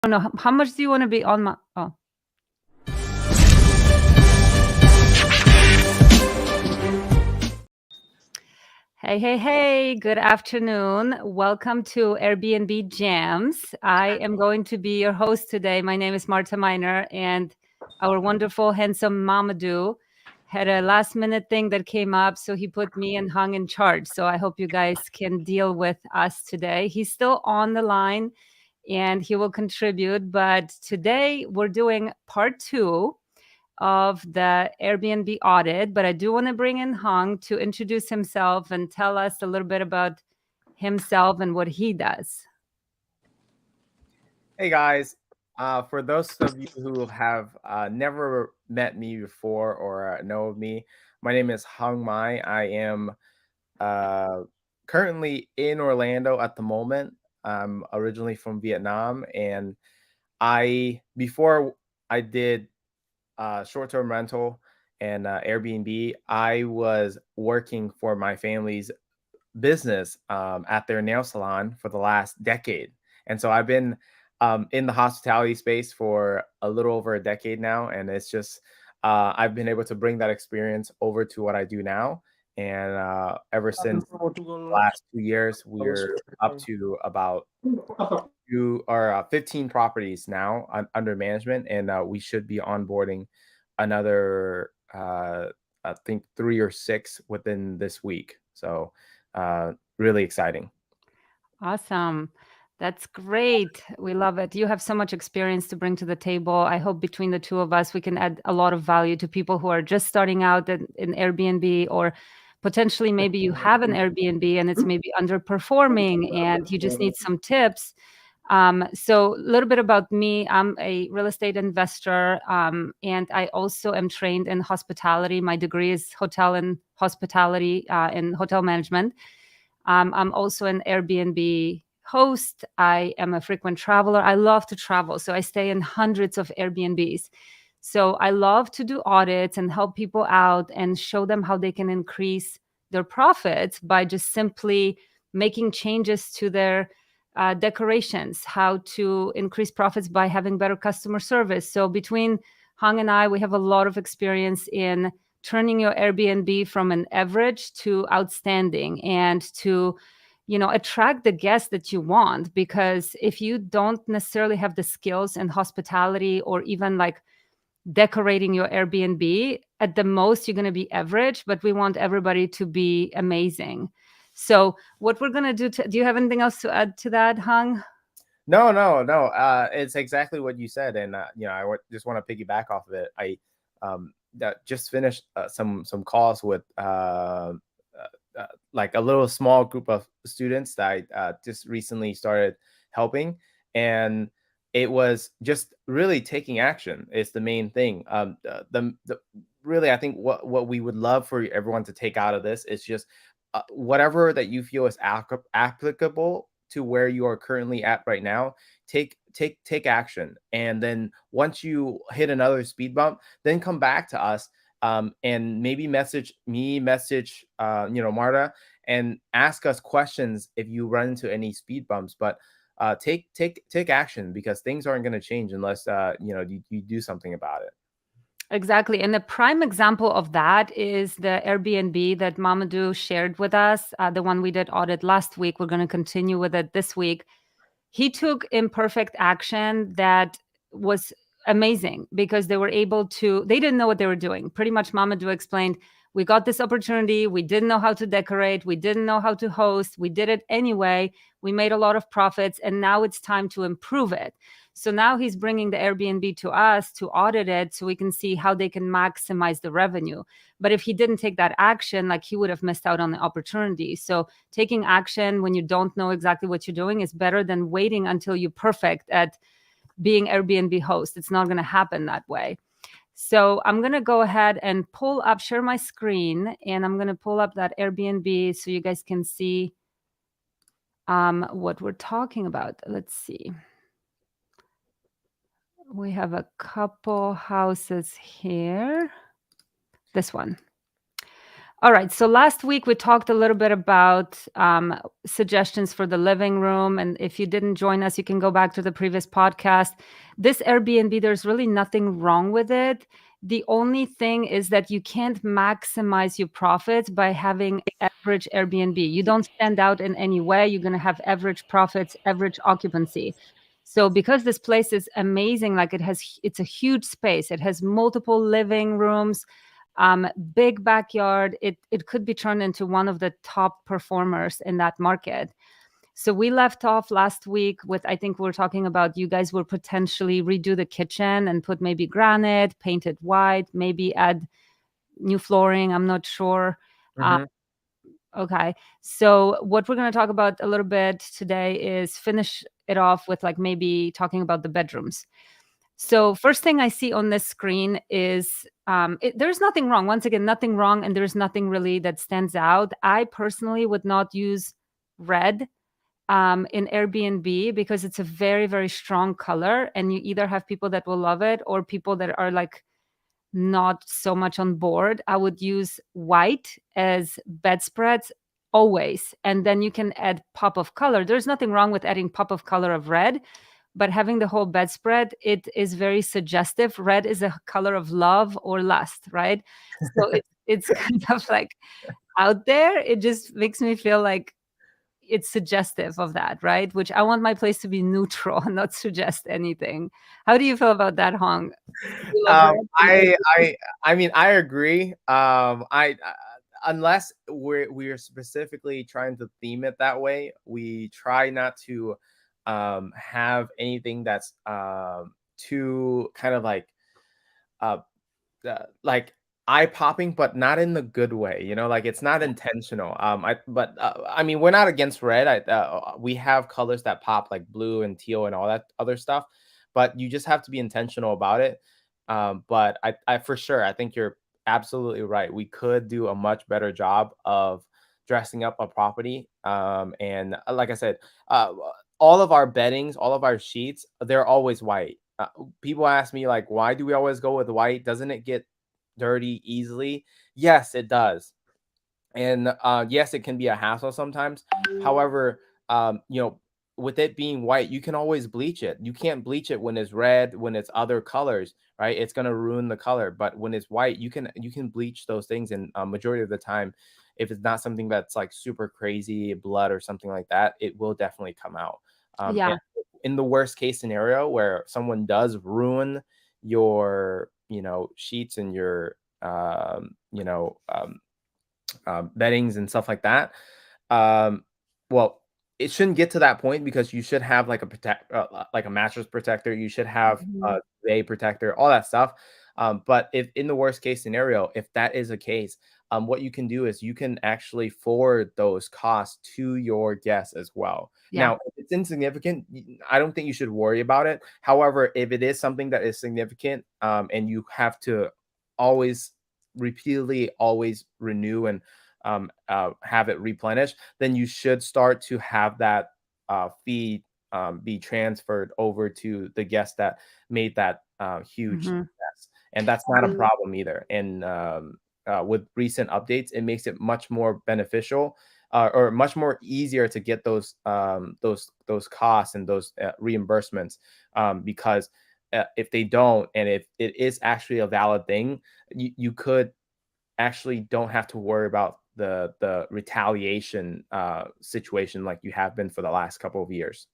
Oh, no. How much do you want to be on my... Oh. Hey. Good afternoon. Welcome to Airbnb Jams. I am going to be your host today. My name is Marta Miner, and our wonderful, handsome Mamadou had a last-minute thing that came up, so he put me and Hung in charge. So I hope you guys can deal with us today. He's still on the line, and he will contribute. But today we're doing part 2 of the Airbnb audit, but I do want to bring in Hung to introduce himself and tell us a little bit about himself and what he does. Hey guys, for those of you who have never met me before or know of me, my name is Hung Mai. I am currently in Orlando at the moment. I'm originally from Vietnam, and before I did short-term rental and Airbnb, I was working for my family's business at their nail salon for the last decade. And so I've been in the hospitality space for a little over a decade now. And it's just, I've been able to bring that experience over to what I do now. And ever since the last 2 years, we're up to about 15 properties now under management. And we should be onboarding another, I think 3 or 6 within this week. So really exciting. Awesome. That's great. We love it. You have so much experience to bring to the table. I hope between the two of us, we can add a lot of value to people who are just starting out in Airbnb, or potentially maybe you have an Airbnb and it's maybe underperforming and you just need some tips. So a little bit about me. I'm a real estate investor, and I also am trained in hospitality. My degree is hotel and hospitality in hotel management. I'm also an Airbnb host. I am a frequent traveler. I love to travel. So I stay in hundreds of Airbnbs. So I love to do audits and help people out and show them how they can increase their profits by just simply making changes to their decorations, how to increase profits by having better customer service. So between Hung and I, we have a lot of experience in turning your Airbnb from an average to outstanding and to, attract the guests that you want. Because if you don't necessarily have the skills in hospitality or even like decorating your Airbnb, at the most you're going to be average, but we want everybody to be amazing. So what we're going to do, do you have anything else to add to that, Hung? No. It's exactly what you said, and I just want to piggyback off of it. I just finished some calls with like a little small group of students that I just recently started helping, and it was just really taking action is the main thing. The really, I think what we would love for everyone to take out of this is just whatever that you feel is applicable to where you are currently at right now. Take action, and then once you hit another speed bump, then come back to us, and maybe message Marta, and ask us questions if you run into any speed bumps. But take action, because things aren't going to change unless you do something about it. Exactly. And the prime example of that is the Airbnb that Mamadou shared with us, the one we did audit last week. We're going to continue with it this week. He took imperfect action that was amazing because they didn't know what they were doing. Pretty much Mamadou explained, we got this opportunity. We didn't know how to decorate. We didn't know how to host. We did it anyway. We made a lot of profits, and now it's time to improve it. So now he's bringing the Airbnb to us to audit it so we can see how they can maximize the revenue. But if he didn't take that action, like, he would have missed out on the opportunity. So taking action when you don't know exactly what you're doing is better than waiting until you're perfect at being Airbnb host. It's not going to happen that way. So I'm going to go ahead and share my screen, and I'm going to pull up that Airbnb so you guys can see what we're talking about. Let's see. We have a couple houses here. This one. All right. So last week we talked a little bit about suggestions for the living room. And if you didn't join us, you can go back to the previous podcast. This Airbnb, there's really nothing wrong with it. The only thing is that you can't maximize your profits by having average Airbnb. You don't stand out in any way. You're going to have average profits, average occupancy. So because this place is amazing, like it's a huge space. It has multiple living rooms, big backyard. It could be turned into one of the top performers in that market. So we left off last week with, I think we're talking about you guys will potentially redo the kitchen and put maybe granite, paint it white, maybe add new flooring. I'm not sure. Uh, Hmm. okay. So what we're going to talk about a little bit today is finish it off with like maybe talking about the bedrooms. So first thing I see on this screen is there's nothing wrong. Once again, nothing wrong, and there's nothing really that stands out. I personally would not use red in Airbnb because it's a very, very strong color, and you either have people that will love it or people that are like not so much on board. I would use white as bedspreads always, and then you can add pop of color. There's nothing wrong with adding pop of color of red, but having the whole bedspread, it is very suggestive. Red is a color of love or lust, right? So it's kind of like out there. It just makes me feel like it's suggestive of that, right? Which I want my place to be neutral and not suggest anything. How do you feel about that, Hong? You love Um, red in I, Airbnb? I, I mean, I agree. Unless we're specifically trying to theme it that way, we try not to have anything that's too kind of uh, like eye popping, but not in the good way. Like it's not intentional. I mean, we're not against red. We have colors that pop like blue and teal and all that other stuff, but you just have to be intentional about it. But I for sure, I think you're absolutely right. We could do a much better job of dressing up a property. And like I said, all of our beddings, all of our sheets, they're always white. People ask me like, why do we always go with white? Doesn't it get dirty easily? Yes, it does. And yes, it can be a hassle sometimes. However, with it being white, you can always bleach it. You can't bleach it when it's red, when it's other colors, right? It's gonna ruin the color. But when it's white, you can bleach those things, and majority of the time, if it's not something that's like super crazy blood or something like that, it will definitely come out. And Yeah. in the worst case scenario where someone does ruin your, sheets and your, beddings and stuff like that. Um, well, it shouldn't get to that point because you should have like like a mattress protector. You should have Mhm. a day protector, all that stuff. But if in the worst case scenario, if that is a case, what you can do is you can actually forward those costs to your guests as well. Yeah. Now, if it's insignificant, I don't think you should worry about it. However, if it is something that is significant, and you have to always repeatedly always renew and have it replenished, then you should start to have that fee be transferred over to the guest that made that huge Mhm. success. And that's not a problem either. And with recent updates, it makes it much more beneficial, or much more easier to get those costs and those reimbursements, because if they don't, and if it is actually a valid thing, you could actually don't have to worry about the retaliation situation like you have been for the last couple of years.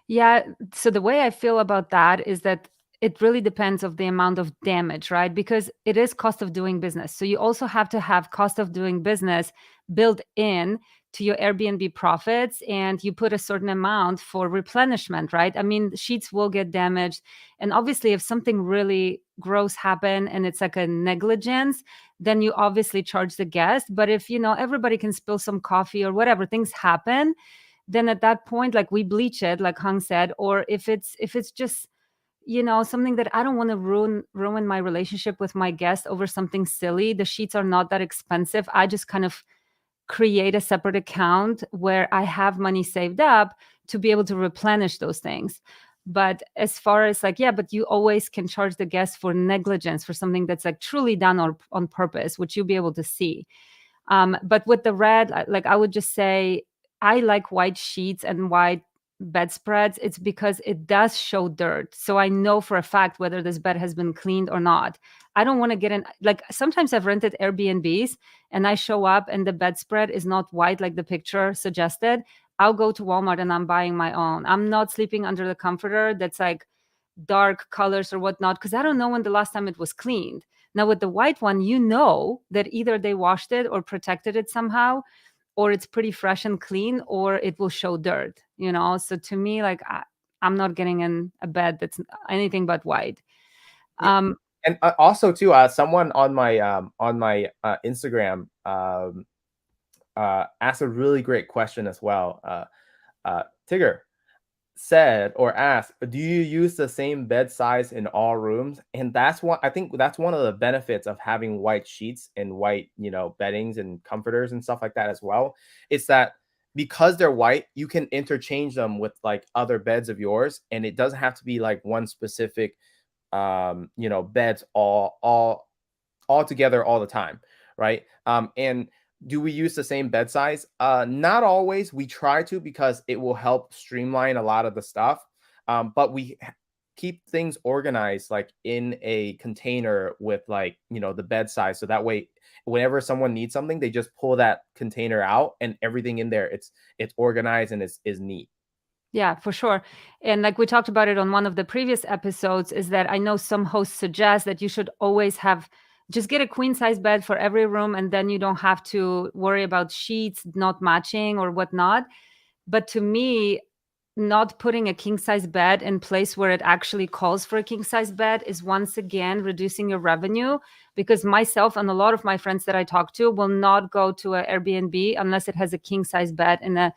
Yeah, so the way I feel about that is that it really depends of the amount of damage, right? Because it is cost of doing business. So you also have to have cost of doing business built in to your Airbnb profits, and you put a certain amount for replenishment, right? I mean, sheets will get damaged, and obviously if something really gross happen and it's like a negligence, then you obviously charge the guest. But if everybody can spill some coffee or whatever, things happen, then at that point, like, we bleach it, like Hung said. Or if it's just something that I don't want to ruin my relationship with my guest over something silly. The sheets are not that expensive. I just kind of create a separate account where I have money saved up to be able to replenish those things. But as far as like, yeah, but you always can charge the guest for negligence, for something that's like truly done on purpose, which you'll be able to see. But with the red, like I would just say, I like white sheets and white bedspreads. It's because it does show dirt. So I know for a fact whether this bed has been cleaned or not. I don't want to get in, like sometimes I've rented Airbnbs and I show up and the bedspread is not white like the picture suggested. I'll go to Walmart and I'm buying my own. I'm not sleeping under the comforter that's like dark colors or whatnot, because I don't know when the last time it was cleaned. Now with the white one, you know that either they washed it or protected it somehow, or it's pretty fresh and clean, or it will show dirt, you know? So to me, like I'm not getting in a bed that's anything but white. Yeah, Um, and also too, someone on my Instagram asked a really great question as well. Tigger said or asked, "Do you use the same bed size in all rooms?" And that's what I think that's one of the benefits of having white sheets and white, beddings and comforters and stuff like that as well. It's that because they're white, you can interchange them with like other beds of yours, and it doesn't have to be like one specific beds all together all the time, right? And do we use the same bed size? Not always. We try to because it will help streamline a lot of the stuff. But we keep things organized like in a container with like the bed size, so that way whenever someone needs something, they just pull that container out and everything in there it's organized and is neat. Yeah, for sure. And like we talked about it on one of the previous episodes, is that I know some hosts suggest that you should always have just get a queen size bed for every room, and then you don't have to worry about sheets not matching or whatnot. But to me, not putting a king size bed in place where it actually calls for a king size bed is once again reducing your revenue, because myself and a lot of my friends that I talk to will not go to an Airbnb unless it has a king size bed in a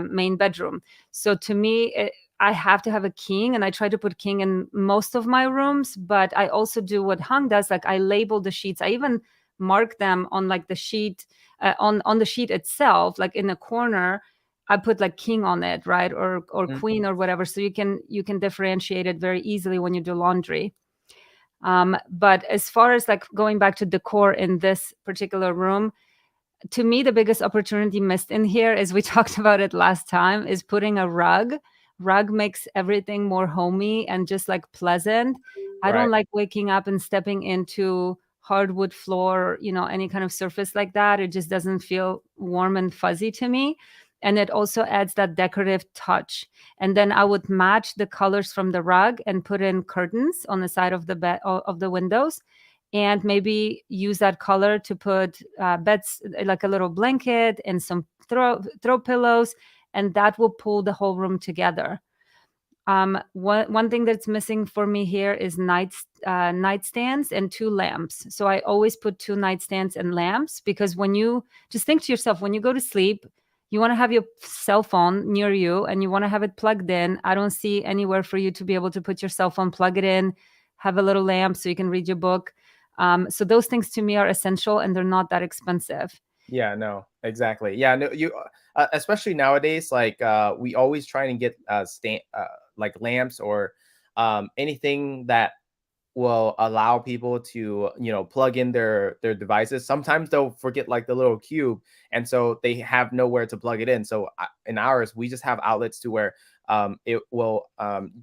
main bedroom. So to me, I have to have a king, and I try to put king in most of my rooms. But I also do what Hung does, like I label the sheets. I even mark them on like the sheet, on the sheet itself, like in a corner. I put like king on it, right, or Mhm. queen or whatever, so you can differentiate it very easily when you do laundry. But as far as like going back to decor in this particular room, to me, the biggest opportunity missed in here, as we talked about it last time, is putting a rug. Rug makes everything more homey and just like pleasant. I Right. don't like waking up and stepping into hardwood floor, any kind of surface like that. It just doesn't feel warm and fuzzy to me. And it also adds that decorative touch. And then I would match the colors from the rug and put in curtains on the side of the bed of the windows, and maybe use that color to put beds, like a little blanket and some throw pillows, and that will pull the whole room together. One thing that's missing for me here is nightstands and two lamps. So I always put two nightstands and lamps, because when you just think to yourself, when you go to sleep, you want to have your cell phone near you and you want to have it plugged in. I don't see anywhere for you to be able to put your cell phone, plug it in, have a little lamp so you can read your book. So those things to me are essential, and they're not that expensive. Yeah, no, exactly. Yeah, no, especially nowadays, like we always try and get like lamps or anything that will allow people to plug in their devices. Sometimes they'll forget like the little cube, and so they have nowhere to plug it in. So in ours, we just have outlets to where it will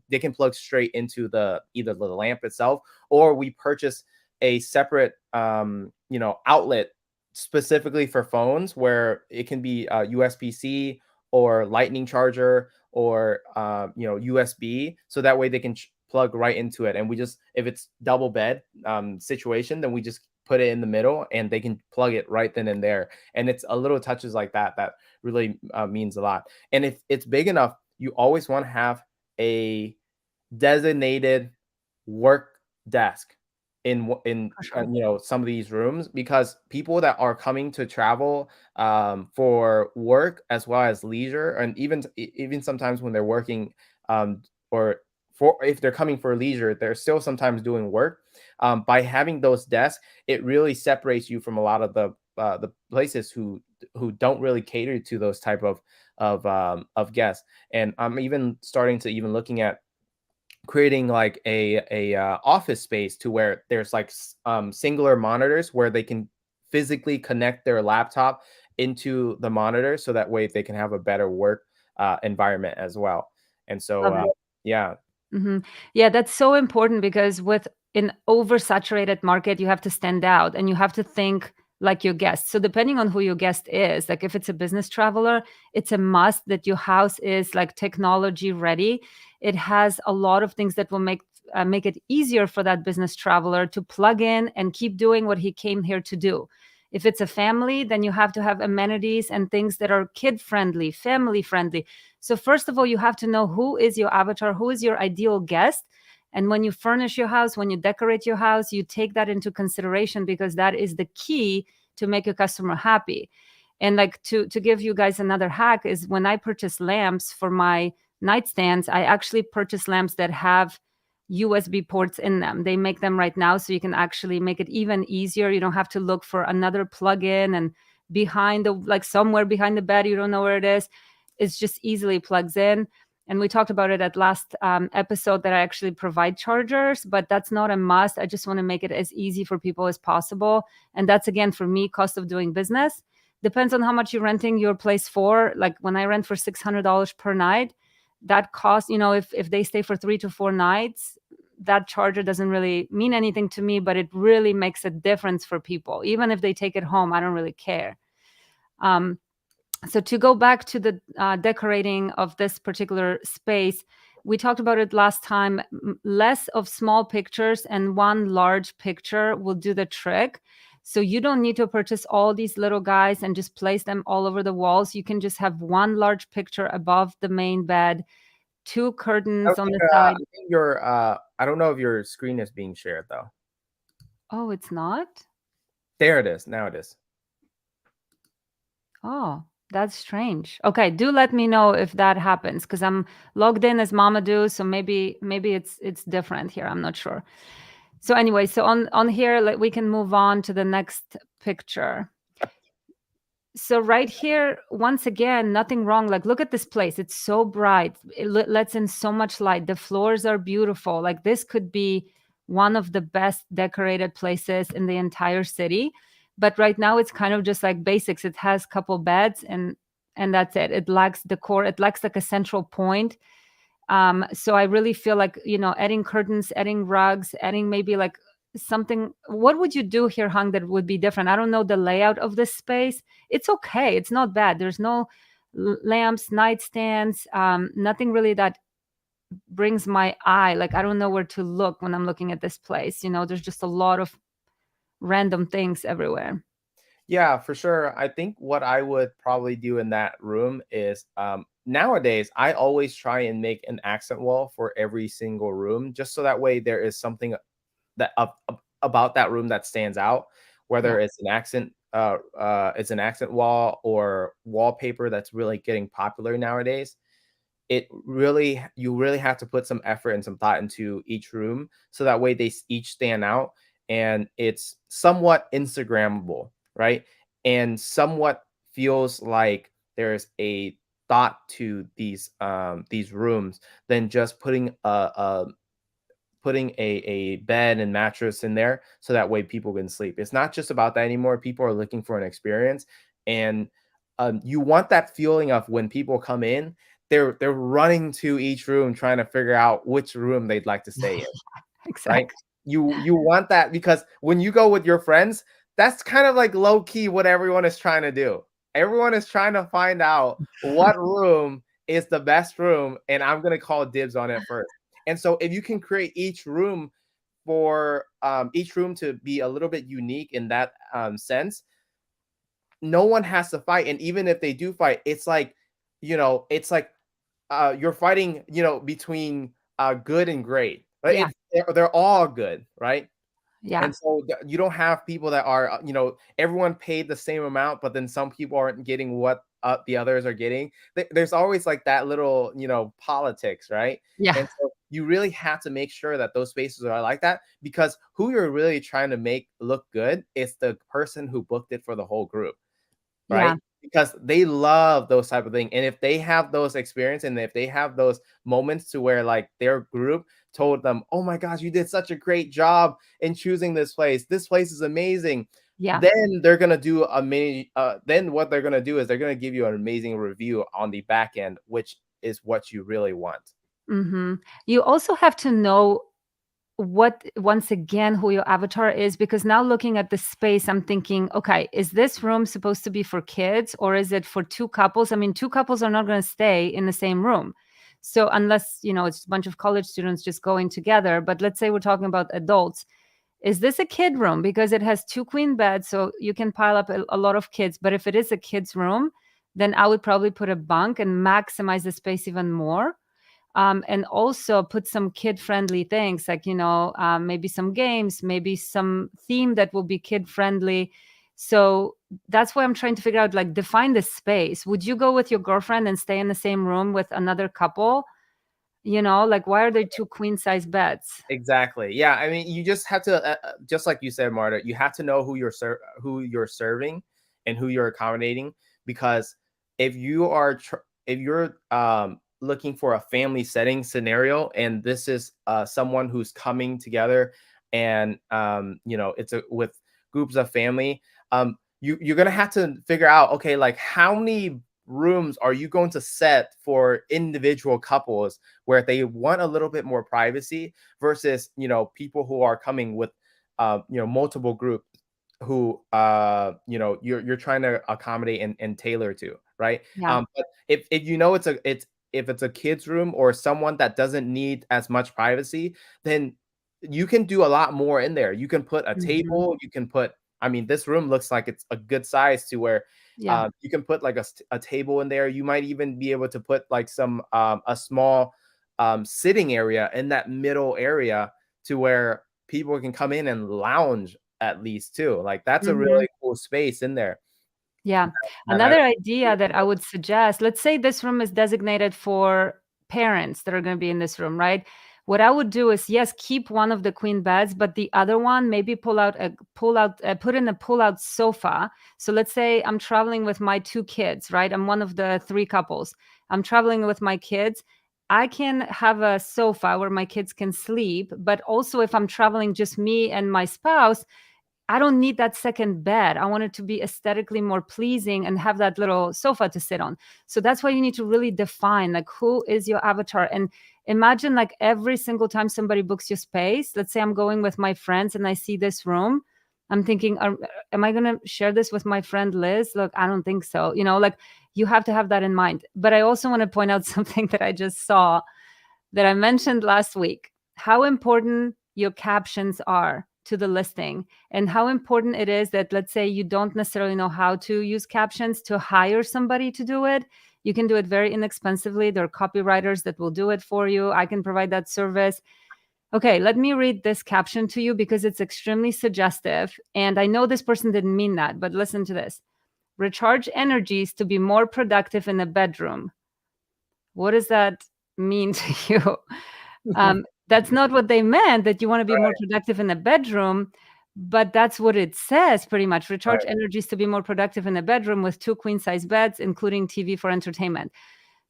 they can plug straight into the either the lamp itself, or we purchase a separate outlet specifically for phones where it can be USB-C or lightning charger or USB, so that way they can plug right into it. And we just, if it's double bed situation, then we just put it in the middle and they can plug it right then and there. And it's a little touches like that that really means a lot. And if it's big enough, you always want to have a designated work desk in For sure. some of these rooms, because people that are coming to travel for work as well as leisure, and even sometimes when they're working or for if they're coming for leisure, they're still sometimes doing work. By having those desks, it really separates you from a lot of the places who don't really cater to those type of guests. And I'm even starting to even looking at creating like a office space to where there's like singular monitors where they can physically connect their laptop into the monitor so that way they can have a better work environment as well. And so, Love it. yeah, Mhm. Yeah, that's so important because with an oversaturated market, you have to stand out and you have to think like your guest. So depending on who your guest is, like if it's a business traveler, it's a must that your house is like technology ready. It has a lot of things that will make it easier for that business traveler to plug in and keep doing what he came here to do. If it's a family, then you have to have amenities and things that are kid friendly, family friendly. So first of all, you have to know who is your avatar, who is your ideal guest. And when you furnish your house, when you decorate your house, you take that into consideration because that is the key to make your customer happy. And like to give you guys another hack is when I purchase lamps for my nightstands, I actually purchase lamps that have USB ports in them. They make them right now so you can actually make it even easier. You don't have to look for another plug-in and behind the like somewhere behind the bed, you don't know where it is. It's just easily plugs in. And we talked about it at last episode that I actually provide chargers, but that's not a must. I just want to make it as easy for people as possible. And that's again, for me, cost of doing business. Depends on how much you're renting your place for. Like when I rent for $600 per night, that cost, if they stay for 3 to 4 nights, that charger doesn't really mean anything to me, but it really makes a difference for people. Even if they take it home, I don't really care. So to go back to the decorating of this particular space, we talked about it last time. Less of small pictures and one large picture will do the trick. So you don't need to purchase all these little guys and just place them all over the walls. You can just have one large picture above the main bed, two curtains on the side. I think your I don't know if your screen is being shared though. Oh, it's not? There it is. Now it is. Oh, that's strange. Okay, do let me know if that happens because I'm logged in as Mamadou, so maybe it's different here. I'm not sure. So anyway, so on here, like, we can move on to the next picture. So right here, once again, nothing wrong. Like, look at this place. It's so bright. It lets in so much light. The floors are beautiful. Like, this could be one of the best decorated places in the entire city. But right now, it's kind of just like basics. It has a couple beds and that's it. It lacks decor. It lacks like a central point. So I really feel like, adding curtains, adding rugs, adding maybe like something. What would you do here, Hung, that would be different? I don't know the layout of this space. It's okay. It's not bad. There's no lamps, nightstands, nothing really that brings my eye. Like, I don't know where to look when I'm looking at this place. There's just a lot of random things everywhere. Yeah, for sure. I think what I would probably do in that room is nowadays I always try and make an accent wall for every single room, just so that way there is something that about that room that stands out, Yeah. whether it's an accent wall or wallpaper that's really getting popular nowadays. You really have to put some effort and some thought into each room so that way they each stand out and it's somewhat instagrammable, right? And somewhat feels like there's a thought to these rooms than just putting a bed and mattress in there so that way people can sleep. It's not just about that anymore. People are looking for an experience, and you want that feeling of when people come in, they're running to each room trying to figure out which room they'd like to stay in, right? Exactly. You want that because when you go with your friends, that's kind of like low key what everyone is trying to do. Everyone is trying to find out what room is the best room, and I'm gonna call dibs on it first. And so if you can create each room to be a little bit unique in that sense, no one has to fight. And even if they do fight, it's like you're fighting, between good and great. But Yeah. they're all good, right? Yeah. And so you don't have people that are, everyone paid the same amount, but then some people aren't getting what the others are getting. There's always like that little, politics, right? Yeah. And so you really have to make sure that those spaces are like that because who you're really trying to make look good is the person who booked it for the whole group, Yeah. right? because they love those type of things. And if they have those experience and if they have those moments to where like their group told them, oh my gosh, you did such a great job in choosing this place. This place is amazing. Yeah. Then they're gonna do a mini. Then what they're gonna do is they're gonna give you an amazing review on the back end, which is what you really want. Hmm. You also have to know what, once again, who your avatar is, because now looking at the space, I'm thinking, okay, is this room supposed to be for kids or is it for two couples? I mean, two couples are not going to stay in the same room. So unless, it's a bunch of college students just going together, but let's say we're talking about adults. Is this a kid room? Because it has two queen beds, so you can pile up a lot of kids. But if it is a kid's room, then I would probably put a bunk and maximize the space even more. And also put some kid-friendly things like, maybe some games, maybe some theme that will be kid-friendly. So that's why I'm trying to figure out, like, define the space. Would you go with your girlfriend and stay in the same room with another couple? Like, why are there two queen-size beds? Exactly. Yeah. I mean, you just have to, just like you said, Marta, you have to know who you're serving and who you're accommodating. Because if you are, if you're looking for a family setting scenario, and this is someone who's coming together, and it's with groups of family, you're gonna have to figure out, okay, like how many rooms are you going to set for individual couples where they want a little bit more privacy versus people who are coming with multiple groups who you're trying to accommodate and tailor to, right? Yeah. But if if it's a kid's room or someone that doesn't need as much privacy, then you can do a lot more in there. You can put a Hmm. table, you can put, I mean, this room looks like it's a good size to where Yeah. you can put like a table in there. You might even be able to put like some a small sitting area in that middle area to where people can come in and lounge at least too. Like that's a Hmm. really cool space in there. Yeah. That I Another idea that I would suggest, let's say this room is designated for parents that are going to be in this room, right? What I would do is, yes, keep one of the queen beds, but the other one, maybe put in a pull-out sofa. So let's say I'm traveling with my two kids, right? I'm one of the three couples. I'm traveling with my kids. I can have a sofa where my kids can sleep, but also if I'm traveling just me and my spouse, I don't need that second bed. I want it to be aesthetically more pleasing and have that little sofa to sit on. So that's why you need to really define, like, who is your avatar. And imagine, like, every single time somebody books your space, let's say I'm going with my friends and I see this room, I'm thinking, am I going to share this with my friend Liz? Look, I don't think so. Like, you have to have that in mind. But I also want to point out something that I just saw that I mentioned last week, how important your captions are to the listing, and how important it is that, let's say, you don't necessarily know how to use captions, to hire somebody to do it. You can do it very inexpensively. There are copywriters that will do it for you. I can provide that service. Okay, let me read this caption to you because it's extremely suggestive. And I know this person didn't mean that, but listen to this. Recharge energies to be more productive in the bedroom. What does that mean to you? That's not what they meant, that you want to be more Right, productive in the bedroom, but that's what it says pretty much. Recharge right, energies to be more productive in the bedroom with two queen size beds, including TV for entertainment.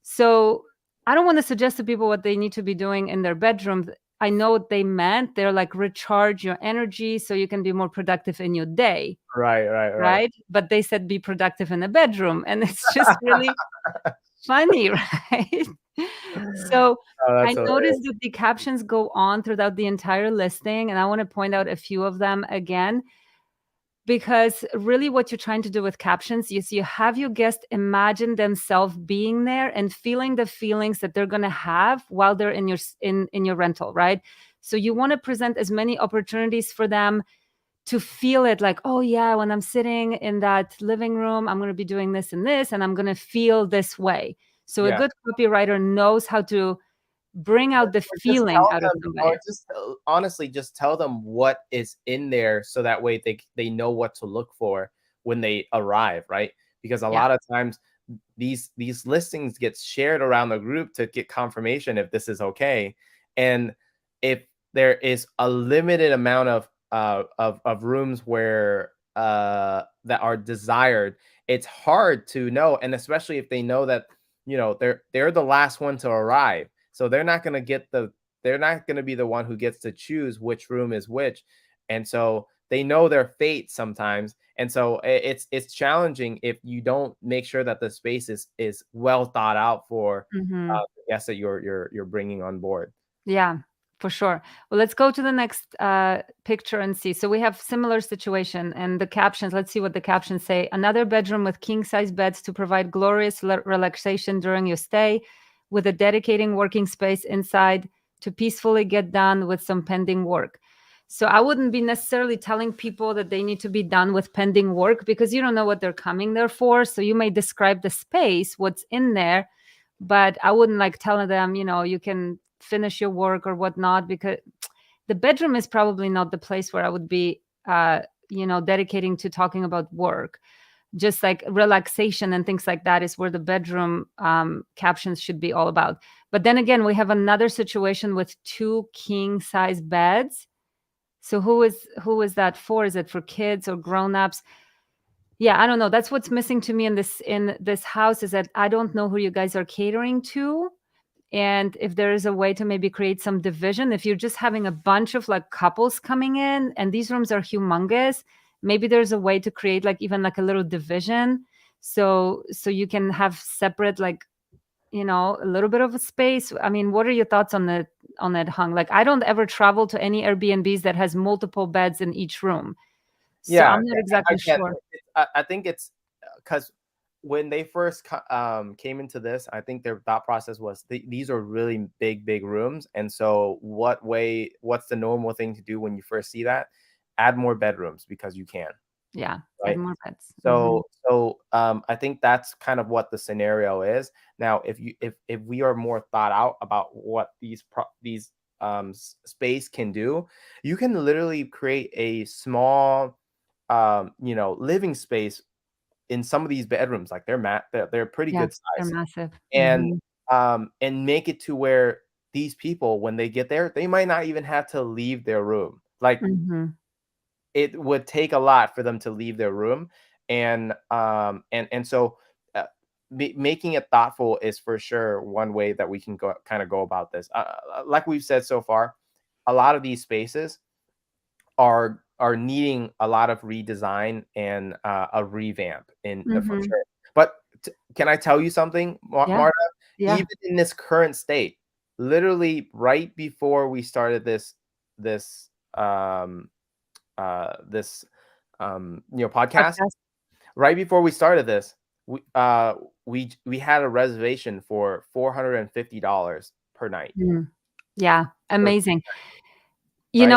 So I don't want to suggest to people what they need to be doing in their bedrooms. I know what they meant. They're like, recharge your energy so you can be more productive in your day, right, right, right. right? But they said be productive in the bedroom. And it's just really funny, right? So Oh, I that's hilarious. noticed that the captions go on throughout the entire listing, and I want to point out a few of them again, because really what you're trying to do with captions is you have your guest imagine themselves being there and feeling the feelings that they're going to have while they're in your rental, right? So you want to present as many opportunities for them to feel it, like, oh yeah, when I'm sitting in that living room, I'm going to be doing this and this, and I'm going to feel this way. So a Yeah. good copywriter knows how to bring out the Or just feeling tell out of them, somebody. or just honestly, just tell them what is in there, so that way they know what to look for when they arrive, right? Because a Yeah. lot of times these listings get shared around the group to get confirmation if this is okay, and if there is a limited amount of rooms where that are desired, it's hard to know, and especially if they know that, they're the last one to arrive. So they're not going to be the one who gets to choose which room is which. And so they know their fate sometimes. And so it's challenging if you don't make sure that the space is well thought out for Mhm. the guests that you're bringing on board. Yeah, for sure. Well, let's go to the next picture and see. So we have similar situation, and the captions. Let's see what the captions say. Another bedroom with king size beds to provide glorious relaxation during your stay, with a dedicating working space inside to peacefully get done with some pending work. So I wouldn't be necessarily telling people that they need to be done with pending work, because you don't know what they're coming there for. So you may describe the space, what's in there, but I wouldn't like telling them, you can finish your work or whatnot, because the bedroom is probably not the place where I would be, dedicating to talking about work. Just like relaxation and things like that is where the bedroom captions should be all about. But then again, we have another situation with two king size beds. So who is that for? Is it for kids or grown-ups? Yeah, I don't know. That's what's missing to me in this house, is that I don't know who you guys are catering to. And if there is a way to maybe create some division, if you're just having a bunch of like couples coming in and these rooms are humongous, maybe there's a way to create like even like a little division. So you can have separate, like, a little bit of a space. I mean, what are your thoughts on that, Hung? Like, I don't ever travel to any Airbnbs that has multiple beds in each room. So Yeah, I'm not I exactly get sure. it. I think it's because when they first came into this, I think their thought process was these are really big rooms, and so what's the normal thing to do when you first see that? Add more bedrooms because you can, Yeah, add right? more beds. So I think that's kind of what the scenario is. Now, if we are more thought out about what these space can do, you can literally create a small living space in some of these bedrooms. Like they're pretty Yeah, good they're size, massive. and and make it to where these people, when they get there, they might not even have to leave their room. Like, Hmm. it would take a lot for them to leave their room. And so making it thoughtful is for sure one way that we can go about this. Like we've said so far, a lot of these spaces are needing a lot of redesign and a revamp for Hmm. sure. But can I tell you something, Yeah, Marta? yeah. Even in this current state, literally right before we started this um this podcast, Podcast. right before we started this, we had a reservation for $450 per night. Mm. Yeah, For, amazing. right?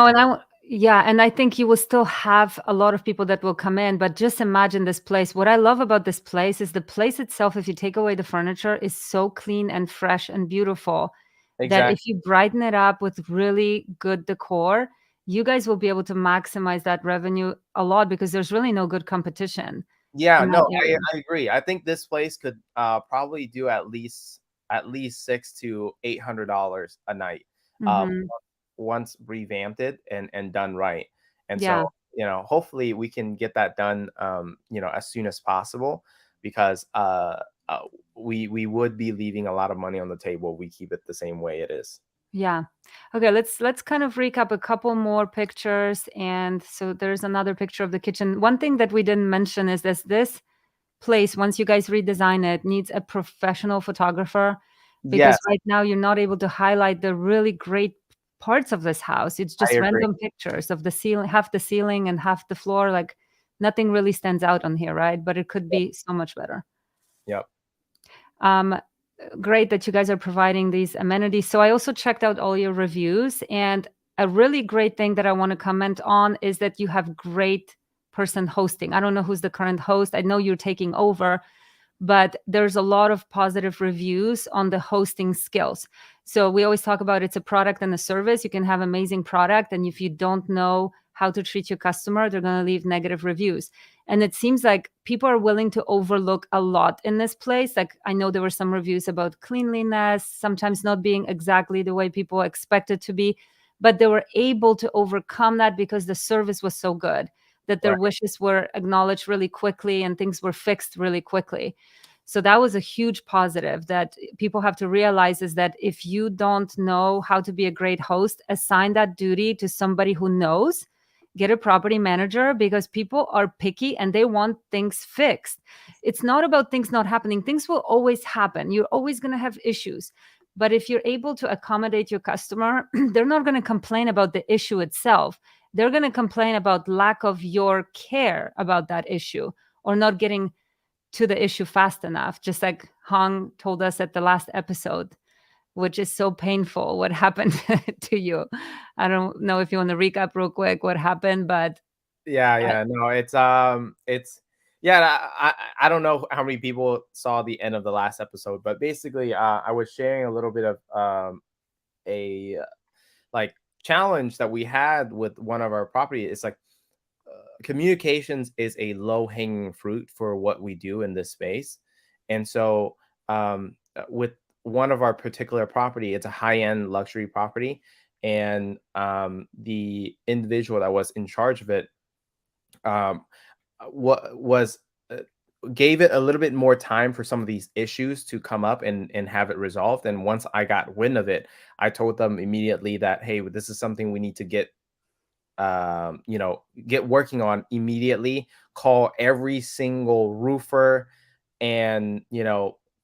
And I think you will still have a lot of people that will come in, but just imagine this place. What I love about this place is the place itself, if you take away the furniture, is so clean and fresh and beautiful that Exactly. if you brighten it up with really good decor, you guys will be able to maximize that revenue a lot, because there's really no good competition Yeah, in that no, area. I agree. I think this place could probably do at least $600 to $800 a night, uh, Mhm. once revamped it and done right. And Yeah. so, hopefully we can get that done, as soon as possible, because uh, we would be leaving a lot of money on the table if we keep it the same way it is. Yeah. Okay, let's kind of recap a couple more pictures. And so there's another picture of the kitchen. One thing that we didn't mention is this place, once you guys redesign it, needs a professional photographer, because Yes, right now you're not able to highlight the really great parts of this house. It's I just agree. random pictures of the ceiling, half the ceiling and half the floor. Like, nothing really stands out on here, right? But it could Yep. be so much better. Yep. Um, Great that you guys are providing these amenities. So I also checked out all your reviews, and a really great thing that I want to comment on is that you have great person hosting. I don't know who's the current host. I know you're taking over, but there's a lot of positive reviews on the hosting skills. So we always talk about it's a product and a service. You can have amazing product, and if you don't know how to treat your customer, they're going to leave negative reviews. And it seems like people are willing to overlook a lot in this place. Like, I know there were some reviews about cleanliness, sometimes not being exactly the way people expect it to be, but they were able to overcome that because the service was so good. that their Right. wishes were acknowledged really quickly and things were fixed really quickly. So that was a huge positive that people have to realize, is that if you don't know how to be a great host, assign that duty to somebody who knows. Get a property manager, because people are picky and they want things fixed. It's not about things not happening. Things will always happen. You're always going to have issues. But if you're able to accommodate your customer, they're not going to complain about the issue itself. They're going to complain about lack of your care about that issue, or not getting to the issue fast enough, just like Hong told us at the last episode, which is so painful what happened to you. I don't know if you want to recap real quick what happened, but Yeah, yeah. No, it's yeah, I don't know how many people saw the end of the last episode, but basically, I was sharing a little bit of a like challenge that we had with one of our property. It's like communications is a low hanging fruit for what we do in this space, and so with one of our particular property, it's a high end luxury property, and the individual that was in charge of it um, what was gave it a little bit more time for some of these issues to come up and have it resolved. And once I got wind of it, I told them immediately that, hey, this is something we need to get get working on immediately. Call every single roofer and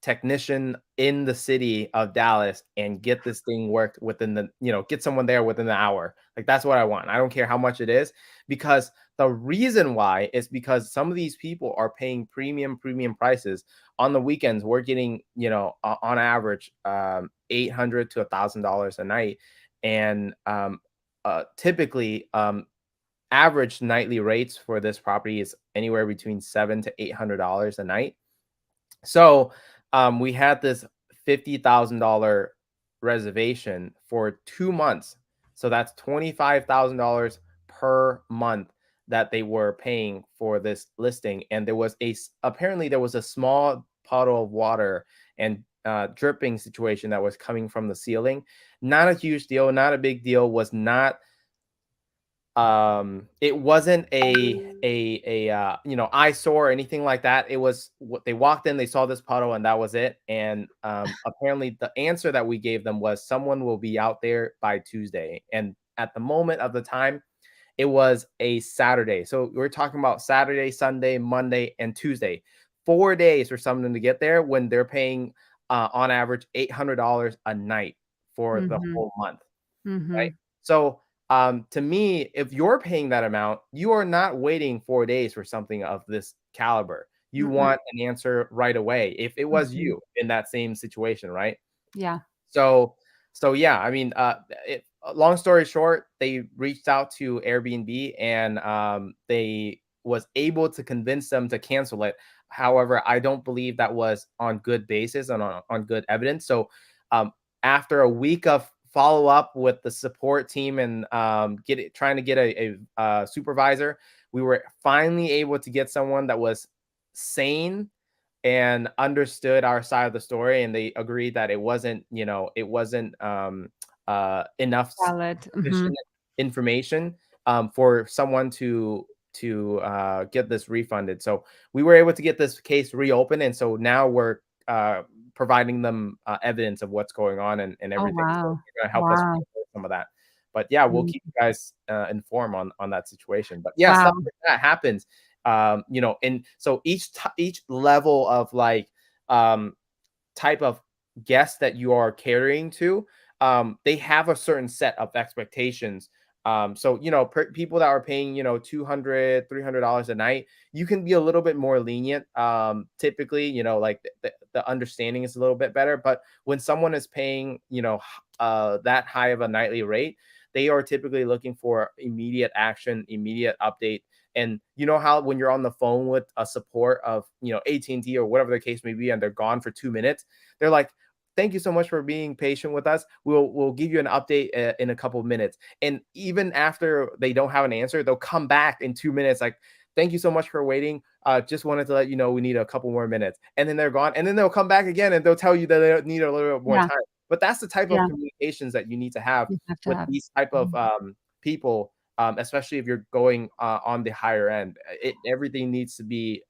technician in the city of Dallas and get this thing worked within the get someone there within the hour. Like that's what I want. I don't care how much it is, because the reason why is because some of these people are paying premium prices on the weekends. We're getting on average $800 to $1,000 a night, and typically average nightly rates for this property is anywhere between $700 to $800 a night. So we had this $50,000 reservation for 2 months. So that's $25,000 per month that they were paying for this listing. And there was apparently there was a small puddle of water and dripping situation that was coming from the ceiling. Not a huge deal, not a big deal, was not it wasn't a eyesore or anything like that. It was what they walked in, they saw this puddle, and that was it. And apparently the answer that we gave them was someone will be out there by Tuesday. And at the moment of the time, it was a Saturday. So we're talking about Saturday, Sunday, Monday, and Tuesday. 4 days for someone to get there when they're paying on average $800 a night for the mm-hmm, whole month, right? mm-hmm, So to me, if you're paying that amount, you are not waiting 4 days for something of this caliber. You mm-mm, want an answer right away. If it was mm-hmm. you in that same situation, right? Yeah. So, yeah, I mean, long story short, they reached out to Airbnb and they was able to convince them to cancel it. However, I don't believe that was on good basis and on good evidence. So, um, after a week of follow up with the support team and trying to get a supervisor, we were finally able to get someone that was sane and understood our side of the story, and they agreed that it wasn't enough Valid. Mm-hmm. sufficient information for someone to get this refunded. So we were able to get this case reopened, and so now we're providing them evidence of what's going on and Oh, everything. So wow. they're going to help us Wow. with some of that. But yeah, we'll Mm. keep you guys informed on that situation. But yeah, Wow. stuff like that happens. And so each level of like type of guest that you are catering to, they have a certain set of expectations. So people that are paying $200 $300 a night, you can be a little bit more lenient. Typically, like the understanding is a little bit better. But when someone is paying that high of a nightly rate, they are typically looking for immediate action, immediate update. And you know how when you're on the phone with a support of AT&T or whatever the case may be, and they're gone for 2 minutes, they're like, thank you so much for being patient with us. We'll give you an update in a couple of minutes. And even after they don't have an answer, they'll come back in 2 minutes like, thank you so much for waiting. Just wanted to let you know we need a couple more minutes. And then they're gone. And then they'll come back again and they'll tell you that they need a little bit more Yeah. time. But that's the type of Yeah. communications that you need to have You have to with have. these type of people especially if you're going on the higher end. Everything needs to be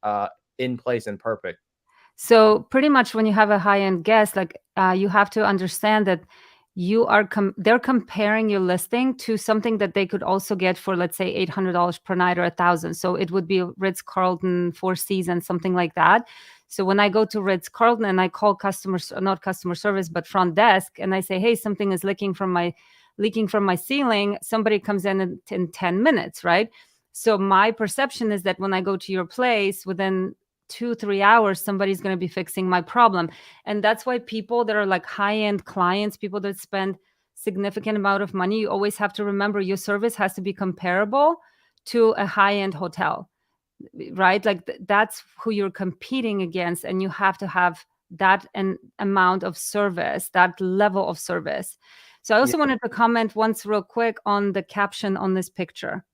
in place and perfect. So pretty much when you have a high-end guest, like you have to understand that you are they're comparing your listing to something that they could also get for, let's say, $800 per night or 1,000. So it would be Ritz-Carlton, Four Seasons, something like that. So when I go to Ritz-Carlton and I call customers, not customer service, but front desk, and I say, hey, something is leaking from my ceiling, somebody comes in 10 minutes, right? So my perception is that when I go to your place, within 2-3 hours, somebody's going to be fixing my problem. And that's why people that are like high-end clients, people that spend significant amount of money, you always have to remember your service has to be comparable to a high-end hotel, right? Like that's who you're competing against, and you have to have that an amount of service, that level of service. So I also wanted to comment once real quick on the caption on this picture,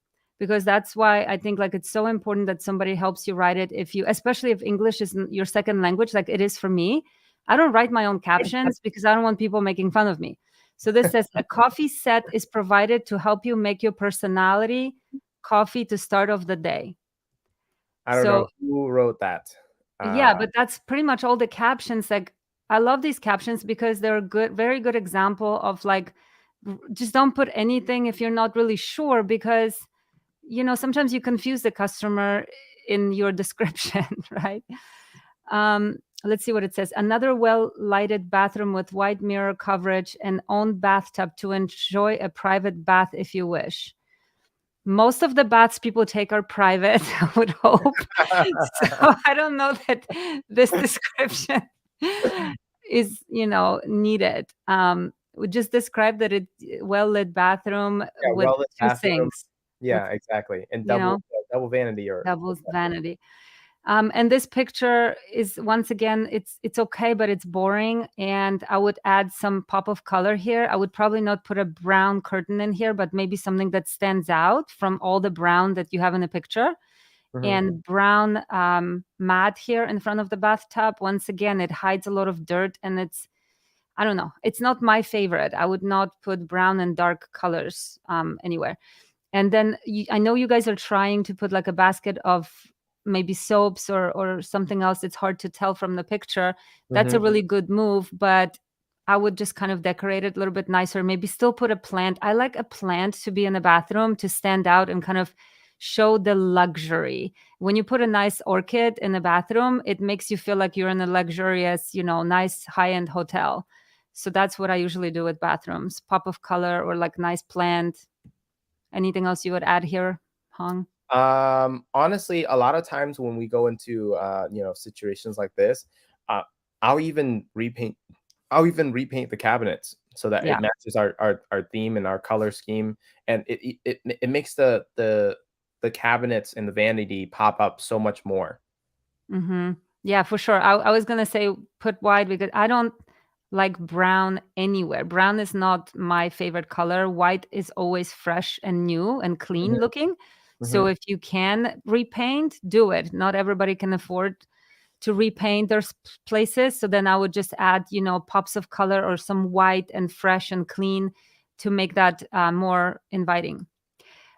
because that's why I think like it's so important that somebody helps you write it. Especially if English is your second language, like it is for me. I don't write my own captions because I don't want people making fun of me. So this says a coffee set is provided to help you make your personality coffee to start off the day. I don't know who wrote that. Yeah, but that's pretty much all the captions. Like I love these captions because they're a good, very good example of like, just don't put anything if you're not really sure, because sometimes you confuse the customer in your description, right? Let's see what it says. Another well-lighted bathroom with wide mirror coverage and own bathtub to enjoy a private bath if you wish. Most of the baths people take are private, I would hope. So I don't know that this description is, needed. We just describe that it's well-lit bathroom with well-lit two bathroom. sinks. Yeah, exactly. And You know, double vanity or doubles vanity. And this picture is, once again, it's okay, but it's boring. And I would add some pop of color here. I would probably not put a brown curtain in here, but maybe something that stands out from all the brown that you have in the picture. And brown mat here in front of the bathtub. Once again, it hides a lot of dirt, and I don't know, it's not my favorite. I would not put brown and dark colors anywhere. And then I know you guys are trying to put like a basket of maybe soaps or something else. It's hard to tell from the picture. That's a really good move, but I would just kind of decorate it a little bit nicer. Maybe still put a plant. I like a plant to be in the bathroom to stand out and kind of show the luxury. When you put a nice orchid in the bathroom, it makes you feel like you're in a luxurious, nice high-end hotel. So that's what I usually do with bathrooms. Pop of color or like nice plant. Anything else you would add here, Hong? Honestly, a lot of times when we go into situations like this, I'll even repaint the cabinets so that it matches our theme and our color scheme, and it makes the cabinets and the vanity pop up so much more. Yeah, for sure. I was gonna say put white because I don't like brown anywhere. Brown is not my favorite color. White is always fresh and new and clean looking. So if you can repaint, do it. Not everybody can afford to repaint their places. So then I would just add, pops of color or some white and fresh and clean to make that more inviting.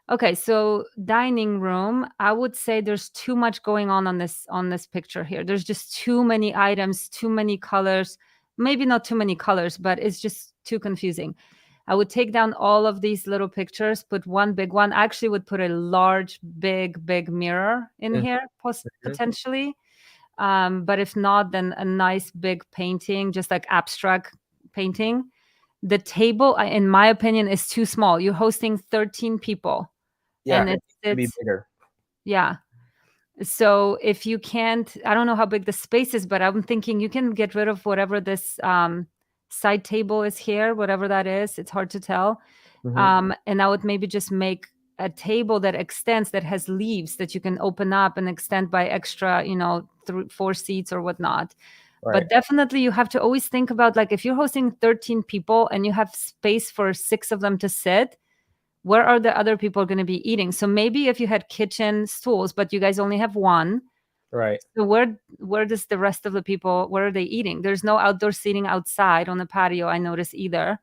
Okay, so dining room, I would say there's too much going on this picture here. There's just too many items, too many colors. Maybe not too many colors, but it's just too confusing. I would take down all of these little pictures, put one big one. I actually would put a large, big mirror in here, potentially. But if not, then a nice big painting, just like abstract painting. The table, in my opinion, is too small. You're hosting 13 people. Yeah, And it needs to be bigger. Yeah. So if you can't, I don't know how big the space is, but I'm thinking you can get rid of whatever this side table is here, whatever that is. It's hard to tell. And I would maybe just make a table that extends, that has leaves that you can open up and extend by extra, 4 seats or whatnot. Right. But definitely you have to always think about, like, if you're hosting 13 people and you have space for 6 of them to sit, where are the other people going to be eating? So maybe if you had kitchen stools, but you guys only have one. Right. So where does the rest of the people, where are they eating? There's no outdoor seating outside on the patio, I notice either.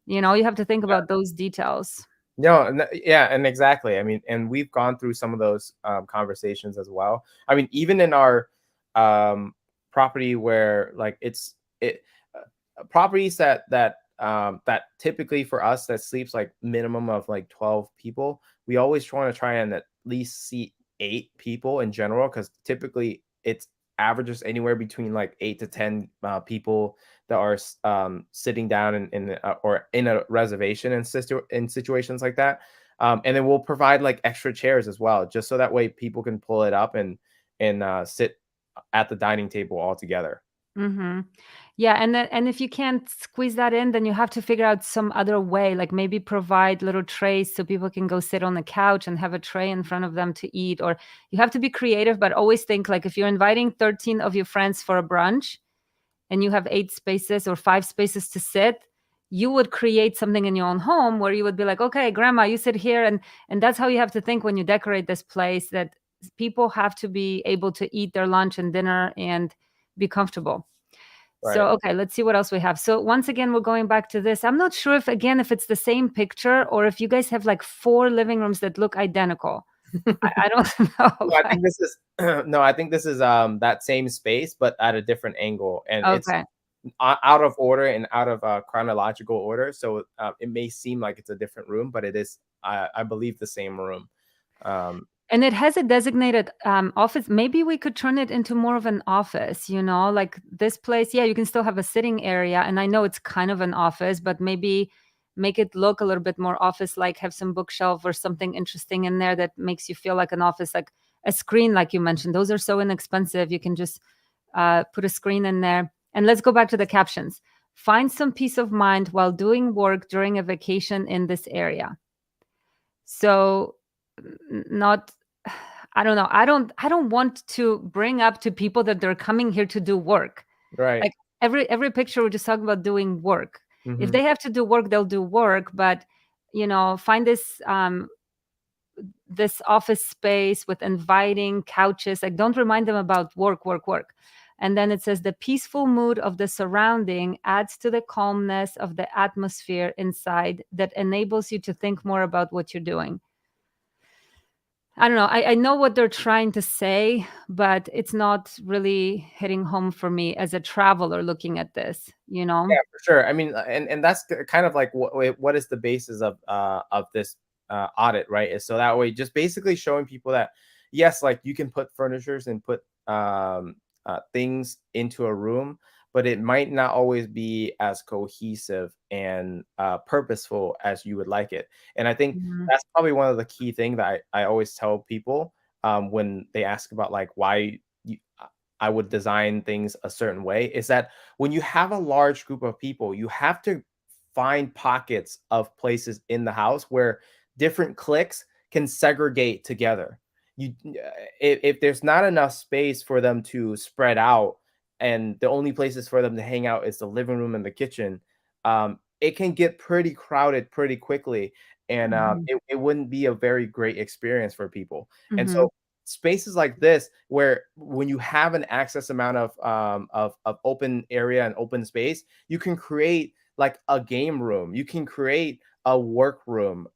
You have to think about those details. No, yeah, and exactly. I mean, and we've gone through some of those conversations as well. I mean, even in our um, property where like it properties that typically for us that sleeps like minimum of like 12 people, we always want to try and at least seat 8 people in general because typically it's averages anywhere between like 8 to 10 people that are sitting down or in a reservation in situations like that. And then we'll provide like extra chairs as well, just so that way people can pull it up and sit at the dining table all together. Mhm. Yeah, and if you can't squeeze that in, then you have to figure out some other way, like maybe provide little trays so people can go sit on the couch and have a tray in front of them to eat, or you have to be creative, but always think like if you're inviting 13 of your friends for a brunch and you have 8 spaces or 5 spaces to sit, you would create something in your own home where you would be like, "Okay, grandma, you sit here," and that's how you have to think when you decorate this place, that people have to be able to eat their lunch and dinner and be comfortable. So, Right. okay, let's see what else we have. So, once again, we're going back to this. I'm not sure if, again, if it's the same picture or if you guys have like 4 living rooms that look identical. I don't know, No, I but think this is no, I think this is that same space, but at a different angle, and it's okay. out of order and out of chronological order. So it may seem like it's a different room, but it is, I believe, the same room. Um, And it has a designated, office. Maybe we could turn it into more of an office, like this place. Yeah, you can still have a sitting area, and I know it's kind of an office, but maybe make it look a little bit more office-like, have some bookshelf or something interesting in there that makes you feel like an office, like a screen, like you mentioned. Those are so inexpensive. You can just, put a screen in there. And let's go back to the captions. Find some peace of mind while doing work during a vacation in this area. So, not I don't know. I don't want to bring up to people that they're coming here to do work. right. Like every picture we're just talking about doing work. If Hmm. they have to do work, they'll do work, but find this office space with inviting couches. Like don't remind them about work, work, work. And then it says the peaceful mood of the surrounding adds to the calmness of the atmosphere inside that enables you to think more about what you're doing. I don't know. I know what they're trying to say, but it's not really hitting home for me as a traveler looking at this, you Yeah, know? for sure. I mean, and that's kind of like what is the basis of this audit, right? Is so that way, just basically showing people that yes, like you can put furnitures and put things into a room, but it might not always be as cohesive and purposeful as you would like it. And I think Mhm, that's probably one of the key things that I always tell people when they ask about like why I would design things a certain way is that when you have a large group of people, you have to find pockets of places in the house where different cliques can segregate together. If there's not enough space for them to spread out, and the only places for them to hang out is the living room and the kitchen, it can get pretty crowded pretty quickly, and mhm, it wouldn't be a very great experience for people. And mhm, so spaces like this where when you have an access amount of open area and open space, you can create like a game room, you can create a work room,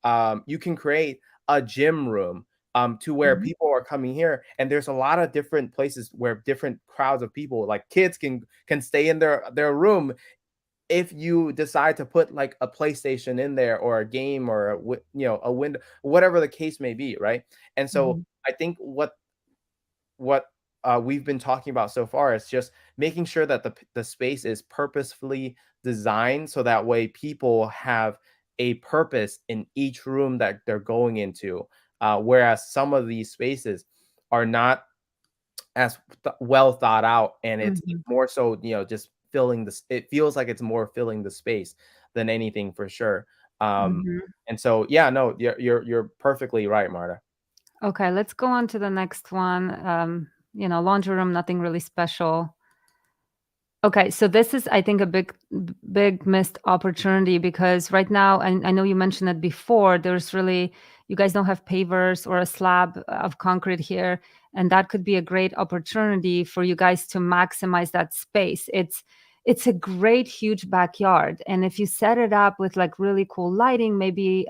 you can create a gym room, to where mhm, people are coming here, and there's a lot of different places where different crowds of people like kids can stay in their room if you decide to put like a PlayStation in there or a game or a window, whatever the case may be, right? And so mhm, I think what we've been talking about so far is just making sure that the space is purposefully designed so that way people have a purpose in each room that they're going into. Whereas some of these spaces are not as well thought out, and it's mhm, more so just filling this. It feels like it's more filling the space than anything for sure. Um, mhm. and so yeah, no, you're perfectly right, Marta. Okay, let's go on to the next one. Laundry room, nothing really special. Okay, so this is, I think, a big missed opportunity because right now, and I know you mentioned it before, there's really, you guys don't have pavers or a slab of concrete here, and that could be a great opportunity for you guys to maximize that space. It's a great, huge backyard, and if you set it up with like really cool lighting, maybe